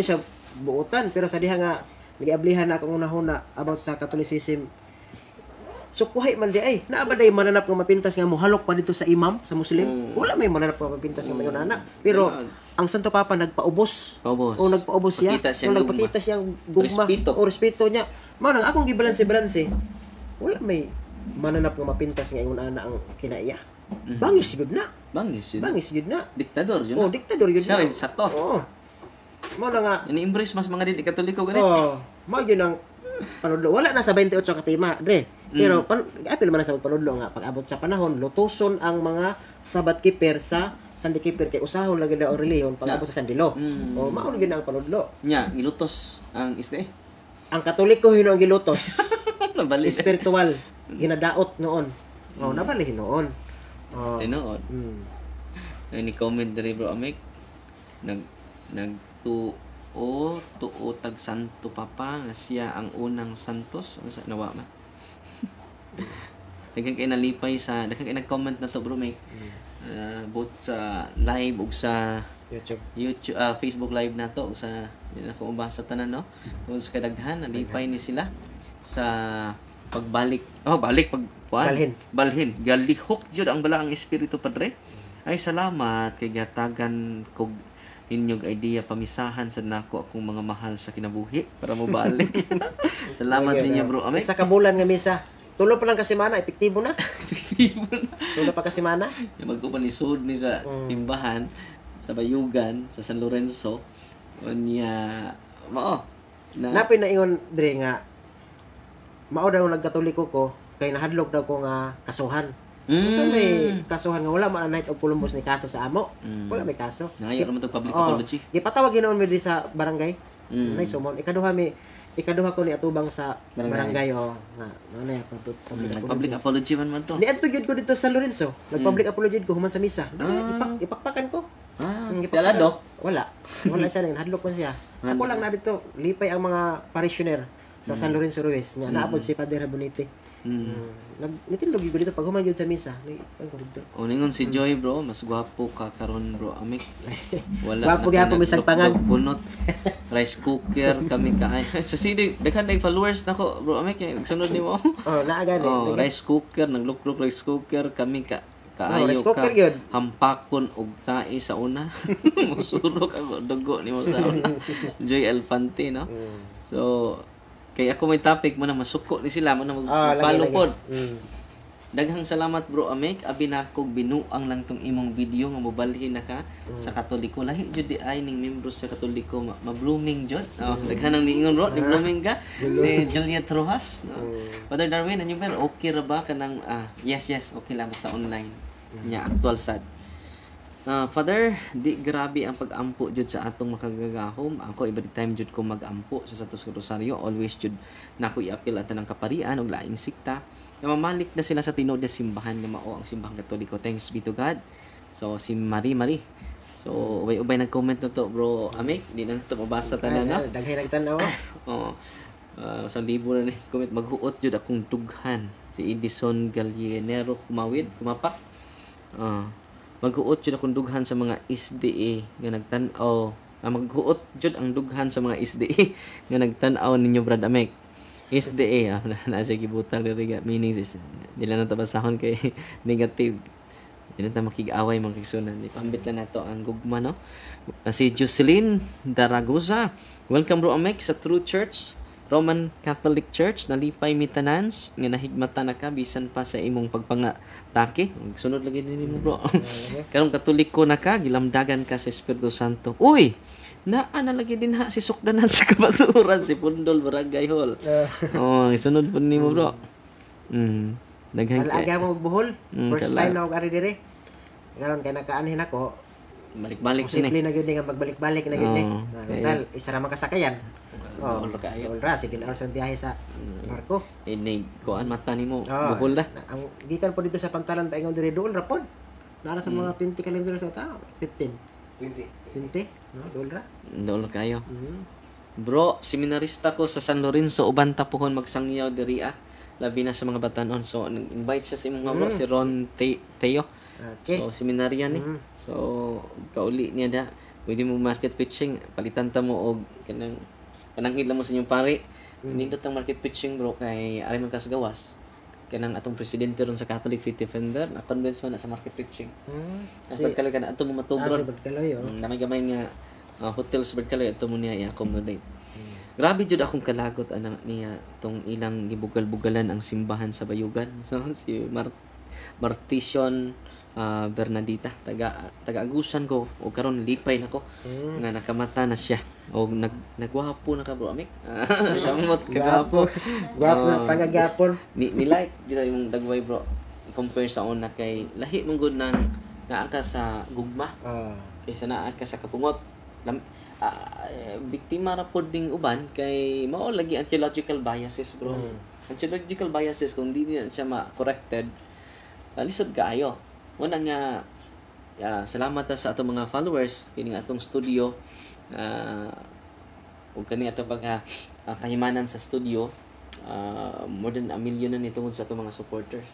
siya buotan, pero sa diha nga nagiablihan na akong unahuna about sa Catholicism. So kuhay man di ay naaba day mananap nga mapintas nga mohalok pa dito sa imam sa Muslim. Wala may mananap nga mapintas nga mayon ana. Pero ang Santo Papa nagpaubos. O nagpaubos siya. Nagpakita siya ang gugma o respeto niya. Mao nang akong gibalanse. Wala may mananap nga mapintas nga ingon ana ang kinaiya. Bangis gud na. Bangis gud na. Diktador yun. Oh, diktador yun. Siya rin sakto. Oo. Mao na nga. Ini-embrace mas mga dili Katoliko ganit. Oh, mao yun ang panudlo. Wala na sa 28 katima, dre. Pero apil man na sa pagpanudlo nga pag abot sa panahon lutuson ang mga Sabbath keeper sa Sunday keeper kay usahon lagi daw reliyon pag abot sa Sandilo. O mao gyud ang panudlo. Nya gilutos ang isde. Ang Katoliko hino ang gilutos. Nabali. Spiritual ginadaot noon. Oh, nabali noon. Oh. Tinood. Ni comment diri bro Amik. Tuo tag Santo Papa nga siya ang unang santos. Ano sa nawa man? Daghang kay nalipay sa daghang kay nag-comment na to bro Mike. Both sa live ug sa YouTube Facebook live na to ug sa ako ubasa tanan no. Tungod sa kadaghan nalipay ni sila sa pagbalik. Balhin. Galihok jud ang balaang espiritu padre. Ay salamat kay gatagan kog inyong idea pamisahan sa nako akong mga mahal sa kinabuhi para mo balik. Salamat ninyo bro Amik. Isa ka bulan nga misa. Tulo pa lang kasi mana, epektibo na. Tulo pa kasi mana. Yung magkupanisod ni sa simbahan, sa Bayugan, sa San Lorenzo. Unya, Napin na ingon, Dre, nga, mao daw nagkatoliko ko, kay nahadlok daw ko nga kasuhan. Sa may kasuhan nga, wala man Knight of Columbus ni kaso sa amo. Wala may kaso. Nangayon naman itong public apology. Gipatawag ginoon mo sa barangay. Nay sumon. Ikaduha ko ni atubang sa barangay nga ano ya public apology man to. Niadto gyud ko dito sa Lorenzo. Nag-public apology ko human sa misa. Ipakpakan ko. Alado? Wala siya nang hadlok man siya. Ako lang na dito lipay ang mga parishioner sa San Lorenzo Ruiz nya naapod si Padre Bonite. Nagnitinlog gyud dito pag human gyud sa misa. O ningon si Joy bro, mas gwapo ka karon bro Amik. Wala gwapo gyapon bisag pangag. Bunot. Rice cooker kami kaay. Sa CD daghan day followers nako bro Amik nagsunod nimo. Naa gani. Rice cooker naglukluk rice cooker kami kaayo rice cooker yun. Hampakon og tae sa una. Musurok ang dugo nimo sa una. Joy Alfante no. So kay ako may topic mo na masuko ni sila mo na magpalo pod. Daghang salamat bro Amik, abi nako binuang lang tong imong video nga mobalhin na ka sa Katoliko. Lahi jud di ay ning membro sa Katoliko ma-blooming jud. Daghan nang niingon bro, ni blooming ka si Juliet Rojas. No? Father Darwin, anyo ba okay ra ba kanang yes, okay lang basta online. Nya actual sad. Father, di grabe ang pag-ampo jud sa atong makagagahom. Ako every time jud ko mag-ampo sa Santos Rosario, always jud nako i-appeal ato ng kaparian ug laing sikta. Na mamalik na sila sa tinuod na simbahan nga mao ang simbahang Katoliko. Thanks be to God. So si Marie. So ubay nag-comment na to, bro Amek. Di na to mabasa tanan na. Daghay nagtanaw. Oo. Sa libo na ni comment maghuot jud akong dughan. Si Edison Gallienero kumapak. Maghuot jud akong dughan sa mga SDA nga nagtan-aw. Maghuot jud ang dughan sa mga SDA nga nagtan-aw ninyo Brad Amek. SDA na sa gibutang diri nga meanings dila na tabasahon kay negative. Dili ta makig-away mga kigsunan. Ipambit lang nato ang gugma no. Si Jocelyn Daragoza. Welcome bro Amek sa True Church. Roman Catholic Church nalipay mitanans nga nahigmata na ka bisan pa sa imong pagpangatake. Sunod lagi din mo bro. Karong Katoliko na ka, gilamdagan ka sa Espiritu Santo. Uy, naa na lagi din ha si sukdanan sa kabaturan si Pundol Barangay Hall. Sunod po nimo bro. Daghang Alaga mo og buhol. First kala. time na og ari dire. Karon kay nakaanhin ako. balik-balik Simple sini. na gyud nga magbalik-balik na gyud ni. Okay. Total isa ra man kasakayan. Buhol ra kayo. Buhol ra sige na sa biyahe sa barko. Ini kuan mata nimo Oh, buhol na. Ang gikan po dito sa pantalan paingon dire duol ra pod. Nara sa mga 20 kilometers sa tao, 15. 20, no? Duol ra. Dol kayo. Mhm. Bro, seminarista ko sa San Lorenzo uban tapuhon magsangyaw diri labi na sa mga batanon. So nag-invite siya sa imong mga bro si Ron Teo. Okay. So seminaryan ni. So kauli niya da. Pwede mo market pitching, palitan ta mo og kanang panangid lang mo sa inyong pare. Nindot ang market pitching bro kay ari man kas gawas. Kanang atong presidente ron sa Catholic Faith Defender na convince man na sa market pitching. Ang pagkaloy ka na ato mo matubron. Si Badkaloy, oh. Namay gamay nga hotel sa Badkaloy ato mo niya i-accommodate. Grabe jud akong kalagot ana niya tong ilang gibugal-bugalan ang simbahan sa Bayugan. So si Martition Bernadita taga-agusan ko o karon lipay nako nga nakamata na siya o nagwapo na ka bro Amik. Samot kagapo. Gwapo na tagagapon. Ni like dila yung dagway bro compare sa una kay lahi mong good nang naa ka sa gugma kaysa naa ka sa kapungot. Biktima ra pod ding uban kay mao lagi ang theological biases bro. Ang theological biases kung di na siya ma-corrected lisod kaayo. Una nga salamat sa atong mga followers kini atong studio ug kani ato mga kahimanan sa studio more than 1 million na nitungod sa atong mga supporters.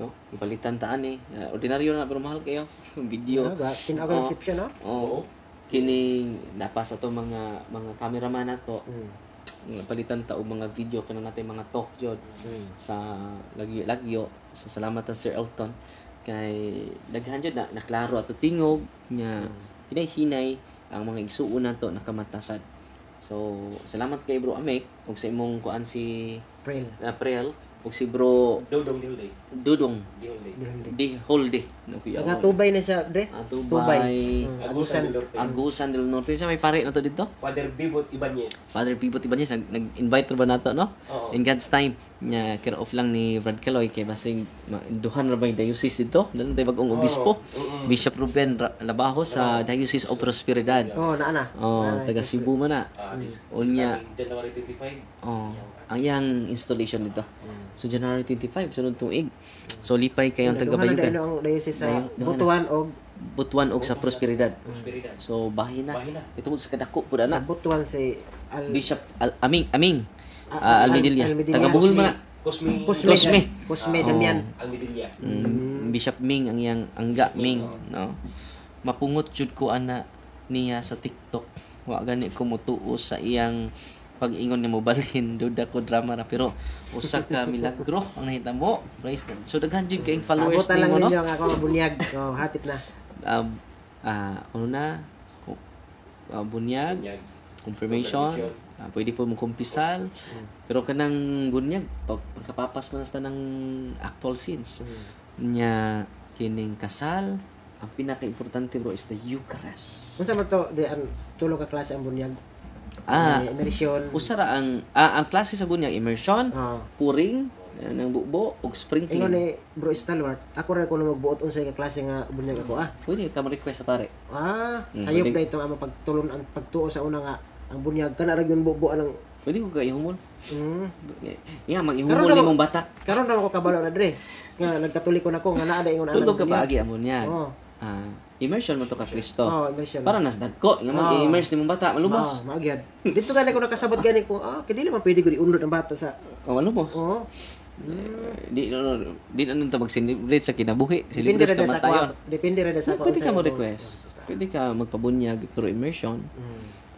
No? Ipalitan ta ani ordinaryo na pero mahal kayo video. Tinaw exception no? Oo. Kining napas ato mga cameraman nato. Palitan ta og mga video kana natin mga talk jud sa lagyo. So salamat ta Sir Elton kay daghan jud na naklaro ato tingog nya hinay ang mga igsuon nato nakamatashad. So salamat kay Bro Amek ug sa imong kuan si April ug si Bro Dudong di Holde no kuya. Nga tubay na siya dre. Tubay. Agusan del Norte siya may pare na to dito. Father Pibot Ibanez Nag-invite ra ba nato no? Oo. In God's time nya care off lang ni Brad Caloy kay basing duhan ra ba yung diocese dito? Dalan tay bagong obispo. Bishop Ruben Labajo sa Diocese of Prosperidad. na. Taga Cebu man na. Unya January 25. ang iyang installation dito. So January 25 sunod tuig. So lipay kayong taga Bayugan. Ang diocese sa Butuan og sa Prosperidad. Prosperidad. So bahina. Bahina. Itungod sa kadako pud sa ana. Butuan si Bishop Aming Almedilla. Taga Bohol man na. Cosme Damian. Almedilla. Bishop Ming ang iyang angga Ming, no. Mapungot jud ko ana niya sa TikTok. Wa gani ko mutuo sa iyang pag-ingon ni mo balhin duda ko drama ra pero usa ka milagro ang nahitabo. Praise God. So daghan jud kay followers Abutan lang nimo no. ninyo ang ako bunyag. Hapit na. Ano na bunyag, confirmation, pwede po mo kumpisal. Pero kanang bunyag pagkapapas man sa ng actual scenes nya kining kasal ang pinaka-importante bro is the Eucharist. Unsa man to di an tulo ka klase ang bunyag? Immersion. Immersion. Usara ang klase sa bunyag immersion, puring, Nang bubo og Ingon sprinkling. ni Bro Stalwart, ako ra ko na magbuot unsay ka klase nga bunyag ako Pwede ka ma-request sa pare. Sayop pwede. na ito ang pagtulon ang pagtuo sa una nga ang bunyag kana ra gyud bubuan ng Pwede ko kayo humol. Nga Karon mag-ihumol na- nimong bata. karon na ako kabalo na dre. Nga nagkatoliko na ko nga naa da ingon Tulog ka paagi amon niya. Oo. Immersion mo to ka Kristo. immersion. Para nas dagko nga mag-immerse nimong bata malumos. Maagyad. Dito gani ko nakasabot gani ko, kadi man pwede ko diunod ang bata sa Malumos. Oo. Di na nito mag-celebrate sa kinabuhi. Depende Celebrate ra ka sa matayon. ako. Depende ra sa ako. Pwede ka mo request. Pwede ka magpabunyag through immersion.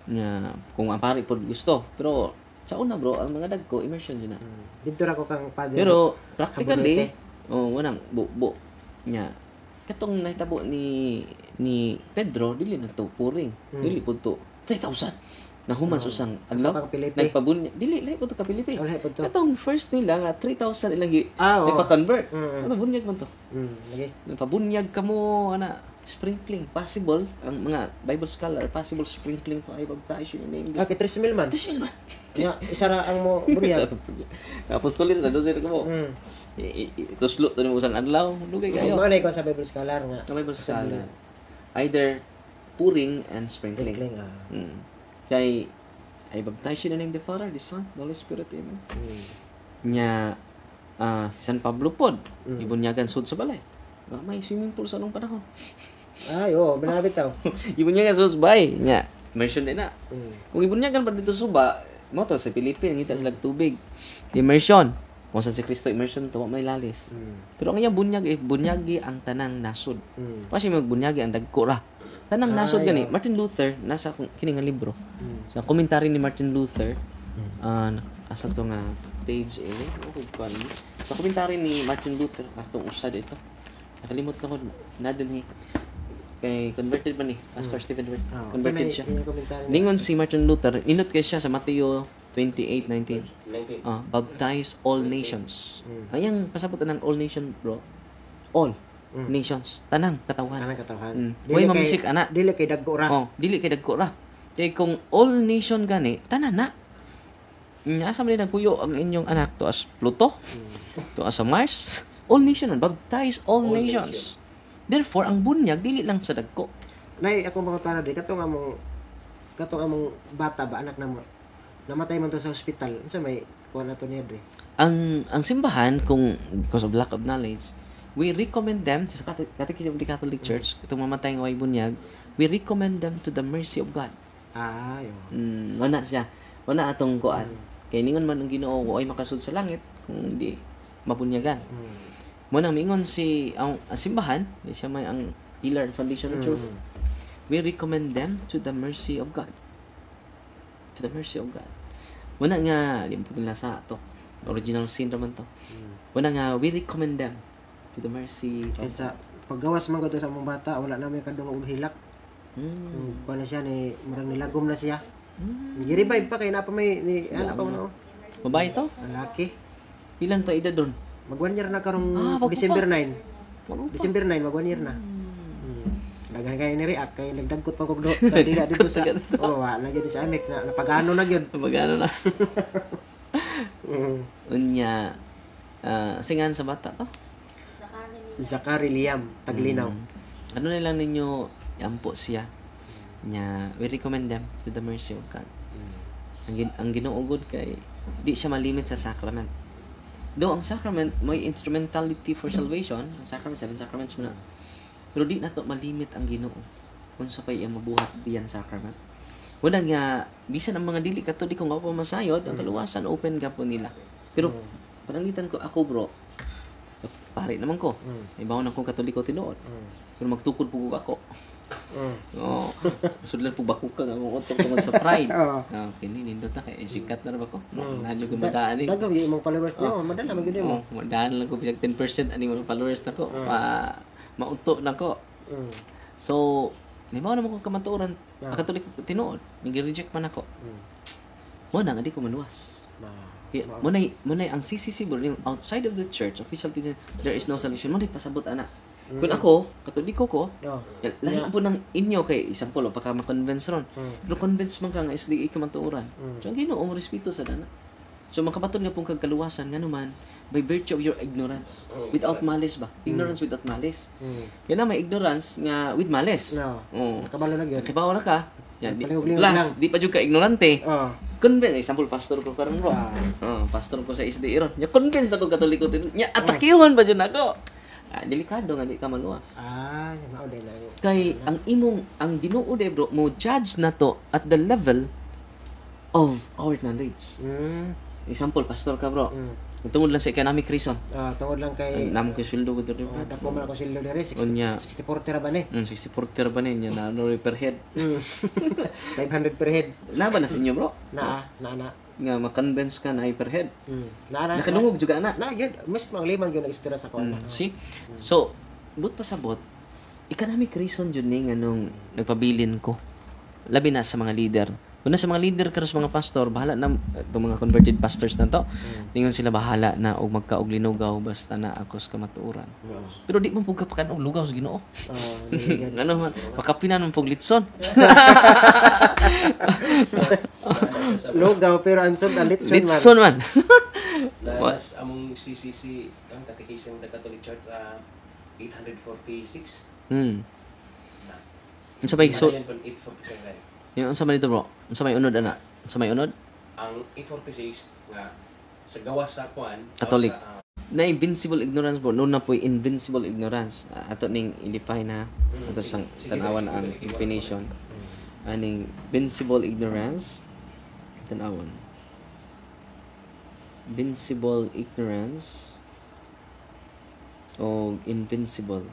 Na kung ang pare pod gusto. Pero sa una bro, ang mga dagko immersion din na. Dito ra ko kang padre. Pero practically, Kabulete. wanang bubo nya. Katong nahitabo ni Pedro dili na to puring. Dili pud to 3,000. Nahuman susang adlaw. kang Pilipi. Nagpabunyag. Dili pud to ka Pilipi. Wala po to. Katong first nila nga 3,000 ilang Oo. ipa-convert. Mm. Ano bunyag man to? Lagi. Pabunyag ka mo, sprinkling, possible, ang mga Bible scholar, possible sprinkling to ay baptized yun yung name. Okay, 3,000 man. This will man. Nga, isa ra ang mo bunyag. Apostolis na doon ka mo. Tuslo to mo usang adlaw, dugay kayo. Mga ko sa Bible scholar nga. Sa Bible scholar. Either pouring and sprinkling. Sprinkling. Kay I baptize you in the name of the Father, the Son, the Holy Spirit, amen. Nya si San Pablo pod, ibunyagan sud sa balay. May swimming pool sa anong panahon. Ay, binabit tao. Ibunyagan sud sa balay. Nya, immersion din na. Kung ibunyagan pa dito suba, mo to sa Pilipinas, ngita sila tubig. Immersion. Kung sa si Kristo immersion to, may lalis. Pero ang iyang bunyagi ang tanang nasod. Kasi magbunyagi ang dagko ra. Tanang nasod gani. Martin Luther, nasa kining nga libro. Sa komentary ni Martin Luther, asa to nga page sa komentary ni Martin Luther, atong usad ito. Nakalimot na ko, nadun kay converted man ni Pastor Stephen Wright. Converted siya. Ningon si Martin Luther, inot kay siya sa Mateo 28:19. Baptize all nations. Ayang pasabot ng all nation, bro. All nations, tanang katawan. Tanang katawan. Way mamisik ana. Dili kay dagko ra. Dili kay dagko ra. Kay kung all nation gani, tanan na. Asa man nagpuyo ang inyong anak to as Pluto, to as Mars, all nation man, baptize all nations. Therefore, ang bunyag dili lang sa dagko. Nay, ako mga tara di katong among bata ba anak namo. Namatay man to sa ospital. Unsa may kuan ato niya dre? Ang simbahan kung because of lack of knowledge, we recommend them sa Catechism of the Catholic Church, itong mamatay nga way bunyag, we recommend them to the mercy of God. Wala siya. Wala atong kuan. Kay ningon man ang Ginoo ay makasud sa langit kung di mabunyagan. Mo nang mingon si ang simbahan, siya may ang pillar and foundation of truth. We recommend them to the mercy of God. To the mercy of God. Wala nga limpot nila sa to. Original sin naman to. Wala nga we recommend them to the mercy of Kaysa paggawas man to sa among bata, wala na may kadung og hilak. Kuan na siya ni murang nilagom na siya. Gi-revive pa kay na pa may ni ana pa no. Babae to? Lalaki. Ilan to edad doon? Mag 1 year na karong wag December pa. 9. Mag-upa. December 9 mag 1 year na. Dagan kay ni react kay nagdagkot pa kog dila dito sa wala gyud sa amek na napagano na gyud. Magano na. Unya singan sa bata to? Zachary Liam Taglinaw. Ano na lang ninyo ampo siya nya we recommend them to the mercy of God. Ang Ginoo gud kay di siya malimit sa sacrament. Though ang sacrament may instrumentality for salvation, ang sacrament 7 sacraments mo na. Pero di nato malimit ang Ginoo kung sa pay ang mabuhat diyan sacrament. Wala nga bisan ang mga dili Katoliko nga pa masayod, ang kaluwasan open gapon nila. Pero pananglitan ko ako bro, pare naman ko. Ibaw na kong Katoliko tinuod. Pero magtukod po ako. Sudlan po bako ka ang utong tungod sa pride. Kini nindot na kay sikat na ra ba ko. Nalo ko madaan ni. Dagam yung mga followers niyo, madala man gyud mo. Madaan lang ko bisag 10% ani mga followers nako. Maunto nako. So, libaw na mo ko kamatuoran. Ang Katoliko tinuod, nigi-reject man ako. Mo na di ko maluwas. Mo na ang CCC bro, outside of the church, official teaching, there is no salvation. Mo na pasabot ana. Kung ako, Katoliko ko, lahi po ng inyo kay isang pulo, pagka ma-convince ron. Pero convince man ka nga SDA ka matuuran. So, ang Ginoo, respeto sa dana. So makabaton nga pong kagkaluwasan nga naman by virtue of your ignorance without malice ba? Ignorance without malice. Yan na may ignorance nga with malice. No. Oh. Nakabalo lang yun. Nakibaw na ka. Yan, Palihog-lihog lang. plus, di pa jud ka ignorante. Oh. Convince, example, pastor ko karon bro. Pastor ko sa SD iron. Nya convince ako katoliko tin. Nya atakihon ba jud nako? Delikado nga di ka maluwas. Yung mao din lang. Kay ang Ginoo de bro mo judge na to at the level of our knowledge. Example, pastor ka bro. Tungod lang sa economic reason. Tungod lang kay Namo ko sweldo ko dito. dako man ako sildo diri 60 Unya. 64 ra ba ni? 64 ba niya na per head. 500 per head. Laban na sa inyo bro. Na. Nga ma-convince ka na ay per head. Na. Nakadungog juga na. Na gyud, mas mga limang gyud nag-istorya sa kuan. See? So, but pasabot, economic reason yun nga nung nagpabilin ko. Labi na sa mga leader. Kung na sa mga leader karon sa mga pastor, bahala na itong mga converted pastors na to. Ningon sila bahala na og magkaog linugaw basta na akos kamatuoran. Pero di mo pug kapakan og lugaw sa Ginoo. Ano man, pakapinan ng puglitson. Lugaw pero ansod alitson man. Litson man. Nas among CCC ang Catechism of the Catholic Church 846. Unsa may so 847. yung unsa man dito bro? Unsa may unod ana? Unsa may unod? Ang 846 nga sa gawas sa kuan Catholic. Na invincible ignorance bro, no na po invincible ignorance. Ato ning i-define na ato sang tanawan ang definition. Aning invincible ignorance tanawon. Invincible ignorance o invincible.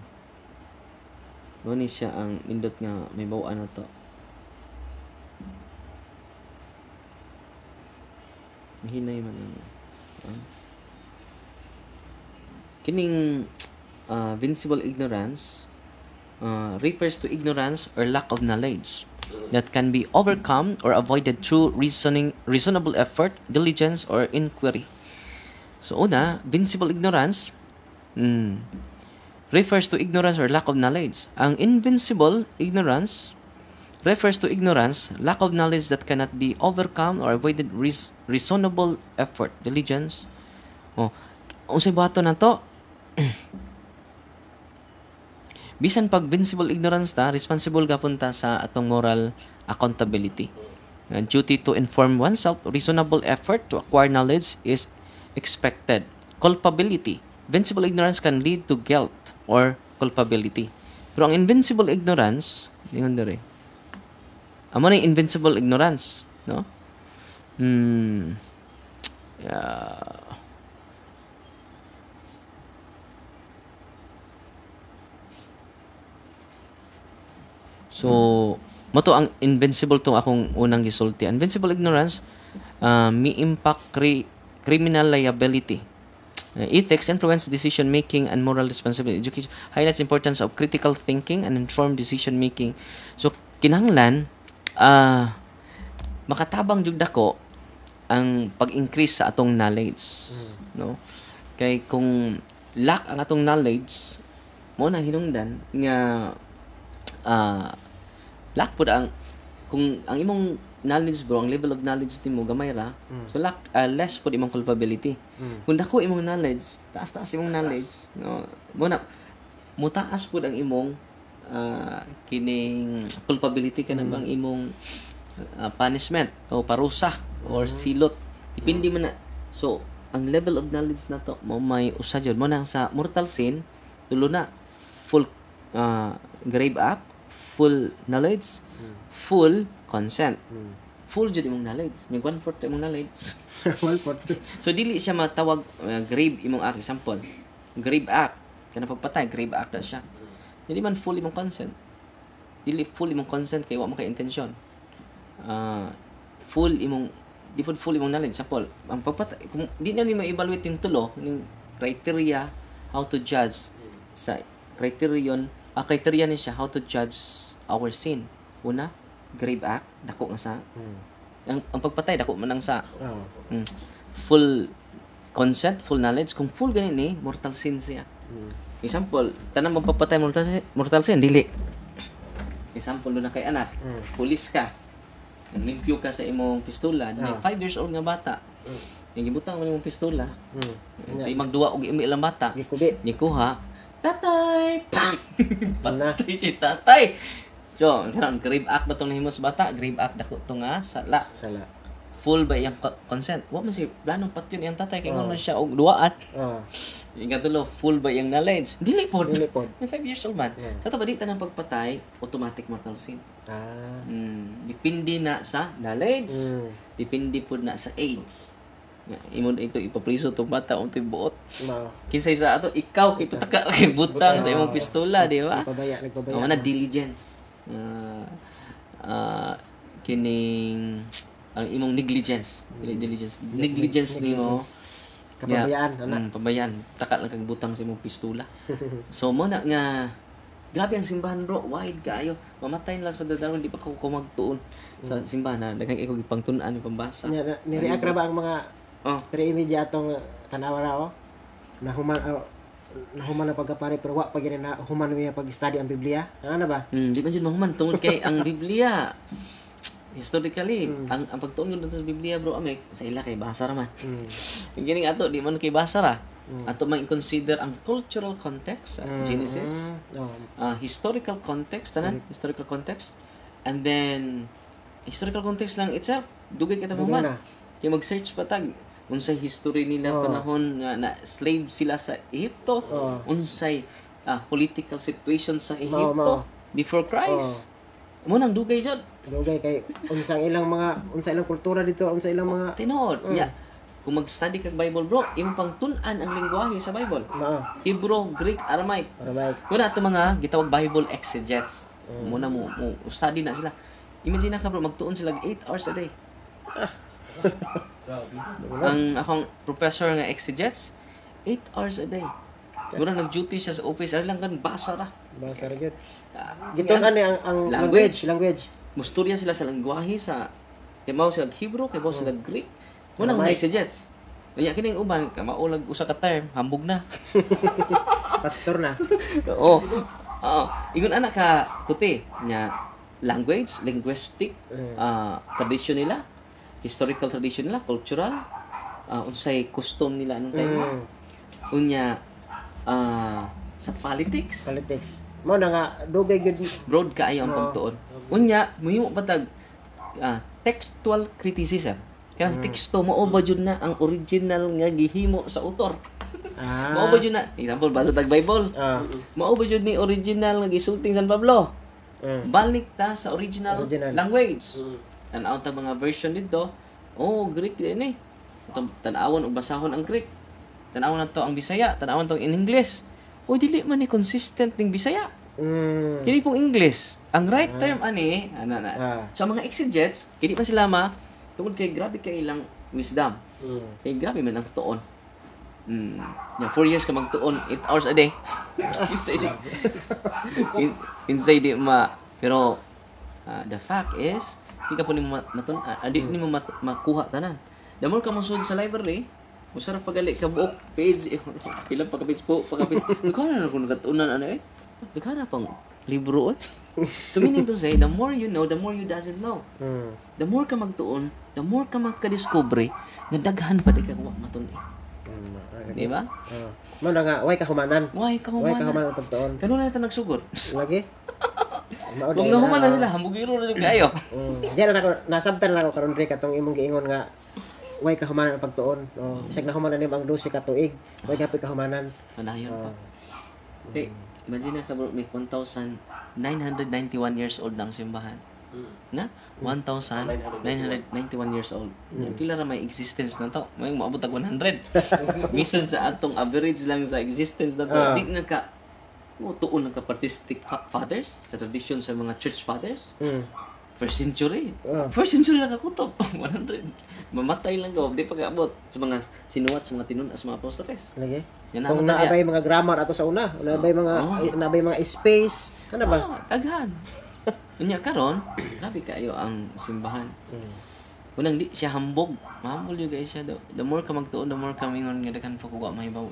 Wani siya ang nindot nga may bawaan na to. Hinay man kining invincible ignorance refers to ignorance or lack of knowledge that can be overcome or avoided through reasonable effort, diligence, or inquiry. So, una, invincible ignorance refers to ignorance or lack of knowledge. Ang invincible ignorance refers to ignorance, lack of knowledge that cannot be overcome or avoided reasonable effort, diligence. Unsay buhaton na to? Bisan pag invincible ignorance ta, responsible gapon ta sa atong moral accountability. Duty to inform oneself, reasonable effort to acquire knowledge is expected. Culpability. Invincible ignorance can lead to guilt or culpability. Pero ang invincible ignorance, yun dere. Amo na invincible ignorance, no? So, moto ang invincible tong akong unang gisulti. Invincible ignorance may impact criminal liability. Ethics influence decision making and moral responsibility. Education highlights importance of critical thinking and informed decision making. So, kinahanglan makatabang jud dako ang pag-increase sa atong knowledge, no? Kay kung lack ang atong knowledge, mo na hinungdan nga lack pud ang kung ang imong knowledge bro, ang level of knowledge nimo gamay ra, so lack less pud imong culpability. Kung dako imong knowledge, taas imong knowledge, no? Mo na mutaas pud ang imong kining culpability ka na bang imong punishment o parusa or silot, depende man na. So ang level of knowledge na to mo may usa jud mo na sa mortal sin tulo na full grave act, full knowledge, full consent. Full jud imong knowledge, yung 1/4 imong knowledge. So dili siya matawag grave imong act. Example, grave act kana pagpatay, grave act na siya. Hindi man full imong consent. Dili full imong consent kay wa mo kay intention. Full imong knowledge. Example, ang pagpatay kung di na ni ma-evaluate yung tulo, yung criteria how to judge sa criteria ni siya how to judge our sin. Una, grave act, dako nga sa. Ang pagpatay dako man ang sa. Full consent, full knowledge. Kung full ganin ni mortal sin siya. Example, tanang magpapatay mortal sin, dili. Example, na kay anak, pulis ka. Limpyo ka sa imong pistola, 5 years old nga bata. Yung gibutang mo yung pistola. Hmm. So imong duwa og ilang bata. Gikubi. Gikuha. Tatay! Pang! Na. Patay si tatay. So, karon grave act ba itong nahimos bata? Grave act dako ito nga, sala. Sala. Full ba iyang consent? Wa man si planong patyon iyang tatay kay Oh. man siya og duwaan. Oh. Yung katulo, full ba iyang knowledge? Dili pod. Dili pod. Yung 5 years old man. Yeah. Sa ito ba di tanang pagpatay, automatic mortal sin. Ah. Depende na sa knowledge. Mm. Depende pod na sa age. Nga, imod ito ipapriso itong bata untoy buot. Mao. Kinsay sa ato, ikaw kay pataka kay butang sa imong pistola, di ba? Nagpabaya. Oo na diligence. Kining ang imong negligence. Negligence nimo. Kapabayaan, ana. Pabayaan. Taka lang kag butang sa imong pistola. So mo na nga grabe ang simbahan bro, wide kaayo. Mamatay na lang sa dadalon di pa ko magtuon sa simbahan na daghang ikaw gipangtun-an yung pambasa. Nireact ra ba ang mga Oh, tre immediatong tanawa ra o? Nahuman na pagkapare pero wa pa gini na human niya pag-study ang Biblia. Ano na ba? di man jud mahuman tungod kay ang Biblia. Historically, ang pagtuon ko sa Biblia bro, ame sa ila kay basa ra man. Gining ato di man kay basa ra. Ato man consider ang cultural context, Genesis, historical context, tanan, historical context, and then historical context lang itself, dugay kita Dugay mahuman. na. Kaya mag-search pa tag unsay history nila panahon nga na slave sila sa Egypto, unsay political situation sa Egypto before Christ. Mo nang dugay jud. Dugay kay unsa ilang kultura dito, unsa ilang mga Tinuod nya. Kung mag-study kag Bible bro, imong pang tun-an ang lengguwahe sa Bible. Hebrew, Greek, Aramaic. Muna ato mga gitawag Bible exegetes. Muna mo study na sila. Imagine ka bro, magtuon sila 8 hours a day. Ang akong professor nga exegetes 8 hours a day. Mura nag-duty siya sa office, lang kan basa ra. Basa ra gyud. Gitun ani ang language. Musturya sila sa lengguwahe sa kay mao sila Hebrew, kay mao sila Greek. Muna ang exegetes. Kanya kining uban ka maulag usa ka term, hambog na. Pastor na. Oo. Ingon anak ka kuti nya language, linguistic, tradition nila, historical tradition nila, cultural, unsay custom nila anong time. Unya sa politics. Mo na nga dugay gyud Broad kaayo ang pagtuon. Unya mahimo patag textual criticism. Kanang teksto mao ba jud na ang original nga gihimo sa author. Mao ba jud na example basa tag Bible. Mao ba jud ni original nga gisulting San Pablo. Balik ta sa original language. Tan-aw ta mga version dito. Greek din eh. Tan-awon ug basahon ang Greek. Tan-awon na to ang Bisaya, tan-awon to in English. Dili man ni consistent ning Bisaya. Kini pong English. Ang right term ani sa mga exegetes, kini pa sila tungod kay grabe kay ilang wisdom. Kay grabe man ang tuon. 4 years ka magtuon 8 hours a day. Inside di pero the fact is di ka po nimo makuha tanan. The more ka mosud sa library, usara pagali ka buok page pila pa ka page po, Nagkana na kung nagatunan Nagkana pang libro So meaning to say, the more you know, the more you doesn't know. The more ka magtuon, the more ka magka-discovery, nga daghan pa di ka matun Di ba? Mo na nga way kahumanan. Way kahumanan ang pagtuon. Kano na ito nagsugod? Lagi. Kung nahuman na sila, hambugiro na kayo. Diyan na ako, nasabtan na ako karon Dre katong imong giingon nga way kahumanan ang pagtuon. Bisag nahumanan nimo ang 12 ka tuig, way gapit kahumanan. Manayon pa. Okay, imagine ka bro, may 1,991 years old na ang simbahan. Na? 1,991 years old. Pila ra may existence na to? May maabot tag 100. Bisan sa atong average lang sa existence na to. Di na ka tuon ng kapatristic fathers sa tradition sa mga church fathers. First century. First century lang kakutok. 100. Mamatay lang ko. Di pa kaabot sa mga sinuwat, sa mga tinunas, sa mga apostoles. Lagi. Yan kung naabay mga grammar ato sa una, naabay mga space, ano ba? Daghan. Unya karon, grabe kayo ang simbahan. Unang di siya hambog. Mahambol yung guys siya daw. The more ka magtuon, the more ka mingon nga daghan pa kuwa mahibaw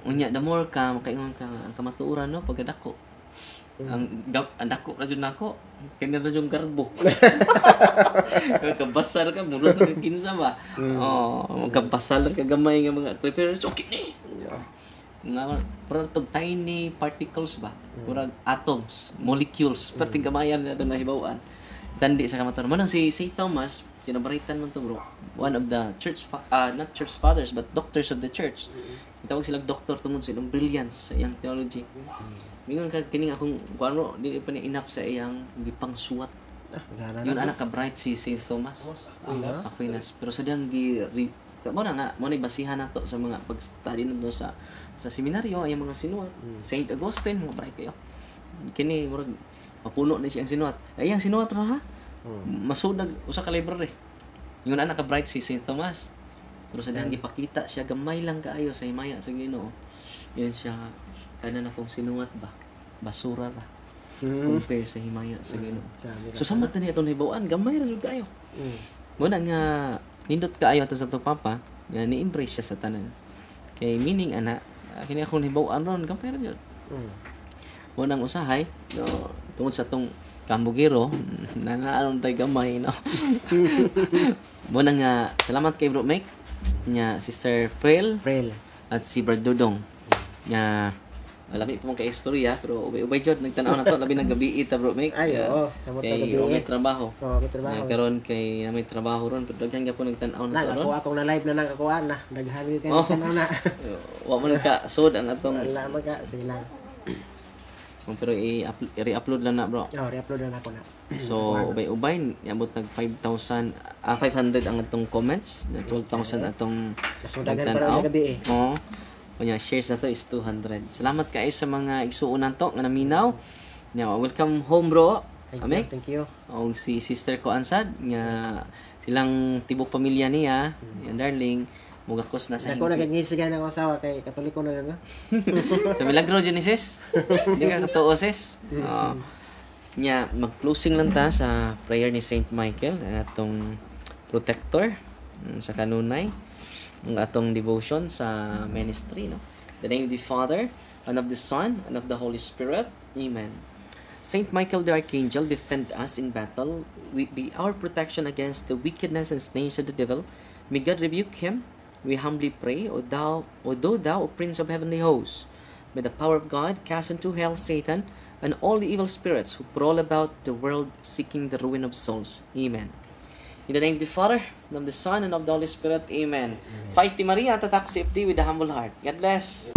Unya, the more ka makaingon ka ang kamatuoran no pagkadako. Ang dako ra jud nako. Kini ra jud garbo. Kabasal ka murag ka kinsa ba? Oh, magkabasal ka gamay nga mga clippers. Okay ni. Nga parang tog tiny particles ba? Murag atoms, molecules, perting gamayan na ito nahibawan. Dandi sa kamaturan. Manang si St. Thomas, kinabaritan man to bro. One of the not church fathers, but doctors of the church. Tawag silang doktor tungod sa ilang brilliance sa iyang theology. Mingon ka kining akong kuan bro, dili pa ni enough sa iyang gipang suwat. Yun anak ka bright si St. Thomas. Aquinas. Pero sa diyang mo na nga, mo na basihan nato sa mga pag-study nito sa seminaryo, ay mga sinuwat. St. Augustine, mga bright kayo. Kini, murag, mapuno na siyang sinuwat. Ay, ang sinuwat ra ha? Masudag, usa ka library. Yung anak ka bright si St. Thomas. Pero sa dihang gipakita siya, gamay lang kaayo sa himaya sa Ginoo. Yan siya, kanan akong sinuwat ba? Basura ra. Compare sa himaya sa Ginoo. So, samot na niya itong hibawaan, gamay ra jud kaayo. Muna nga, nindot kaayo ato sa itong papa, nga ni-embrace siya sa tanan. Kay meaning, ana, kini akong hibawaan ron, gamay ra jud. Muna ang usahay, no, tungod sa itong Kambugiro, nanaanon tayo gamay, no? Muna nga, salamat kay Bro Mike, nya Sister Prel, at si Brad Dudong. Nya, malami po mong ka-istorya, pero ubay jud nagtanaw na to, labi ng gabi ita Bro Mike. Ay, oo, samot na gabi. Kay may trabaho. Oo, may trabaho. Karon kay may trabaho ron, pero daghan gyud po nagtanaw na to ron. Akong na live na nakakuha na, daghangin ka nagtanaw na. Wa man ka sud ang atong Wala man ka, silang. pero i-upload lang na bro. Re-upload na ako na. So, ubay-ubay, yabot nag 500 ang atong comments, 12,000 atong Nasudagan pa rin gabi eh. Oo. Kanya shares na to is 200. Salamat kayo sa mga igsuunan to nga naminaw. Nya welcome home bro. Thank you. O si sister ko ansad nga silang tibok pamilya niya, yan darling, mugakos na sa Ako nagagisigan ako asawa kay Katoliko na lang. Sa Milagro Genesis. Hindi ka katuo sis. Nya mag-closing lang ta sa prayer ni Saint Michael, atong protector sa kanunay, ang atong devotion sa ministry, no. In the name of the Father, and of the Son, and of the Holy Spirit. Amen. Saint Michael the Archangel, defend us in battle. We be our protection against the wickedness and snares of the devil. May God rebuke him. We humbly pray, O thou, O Prince of heavenly hosts, may the power of God cast into hell Satan and all the evil spirits who prowl about the world seeking the ruin of souls. Amen. In the name of the Father, and of the Son, and of the Holy Spirit. Amen. Fight Maria, tatak safety with a humble heart. God bless.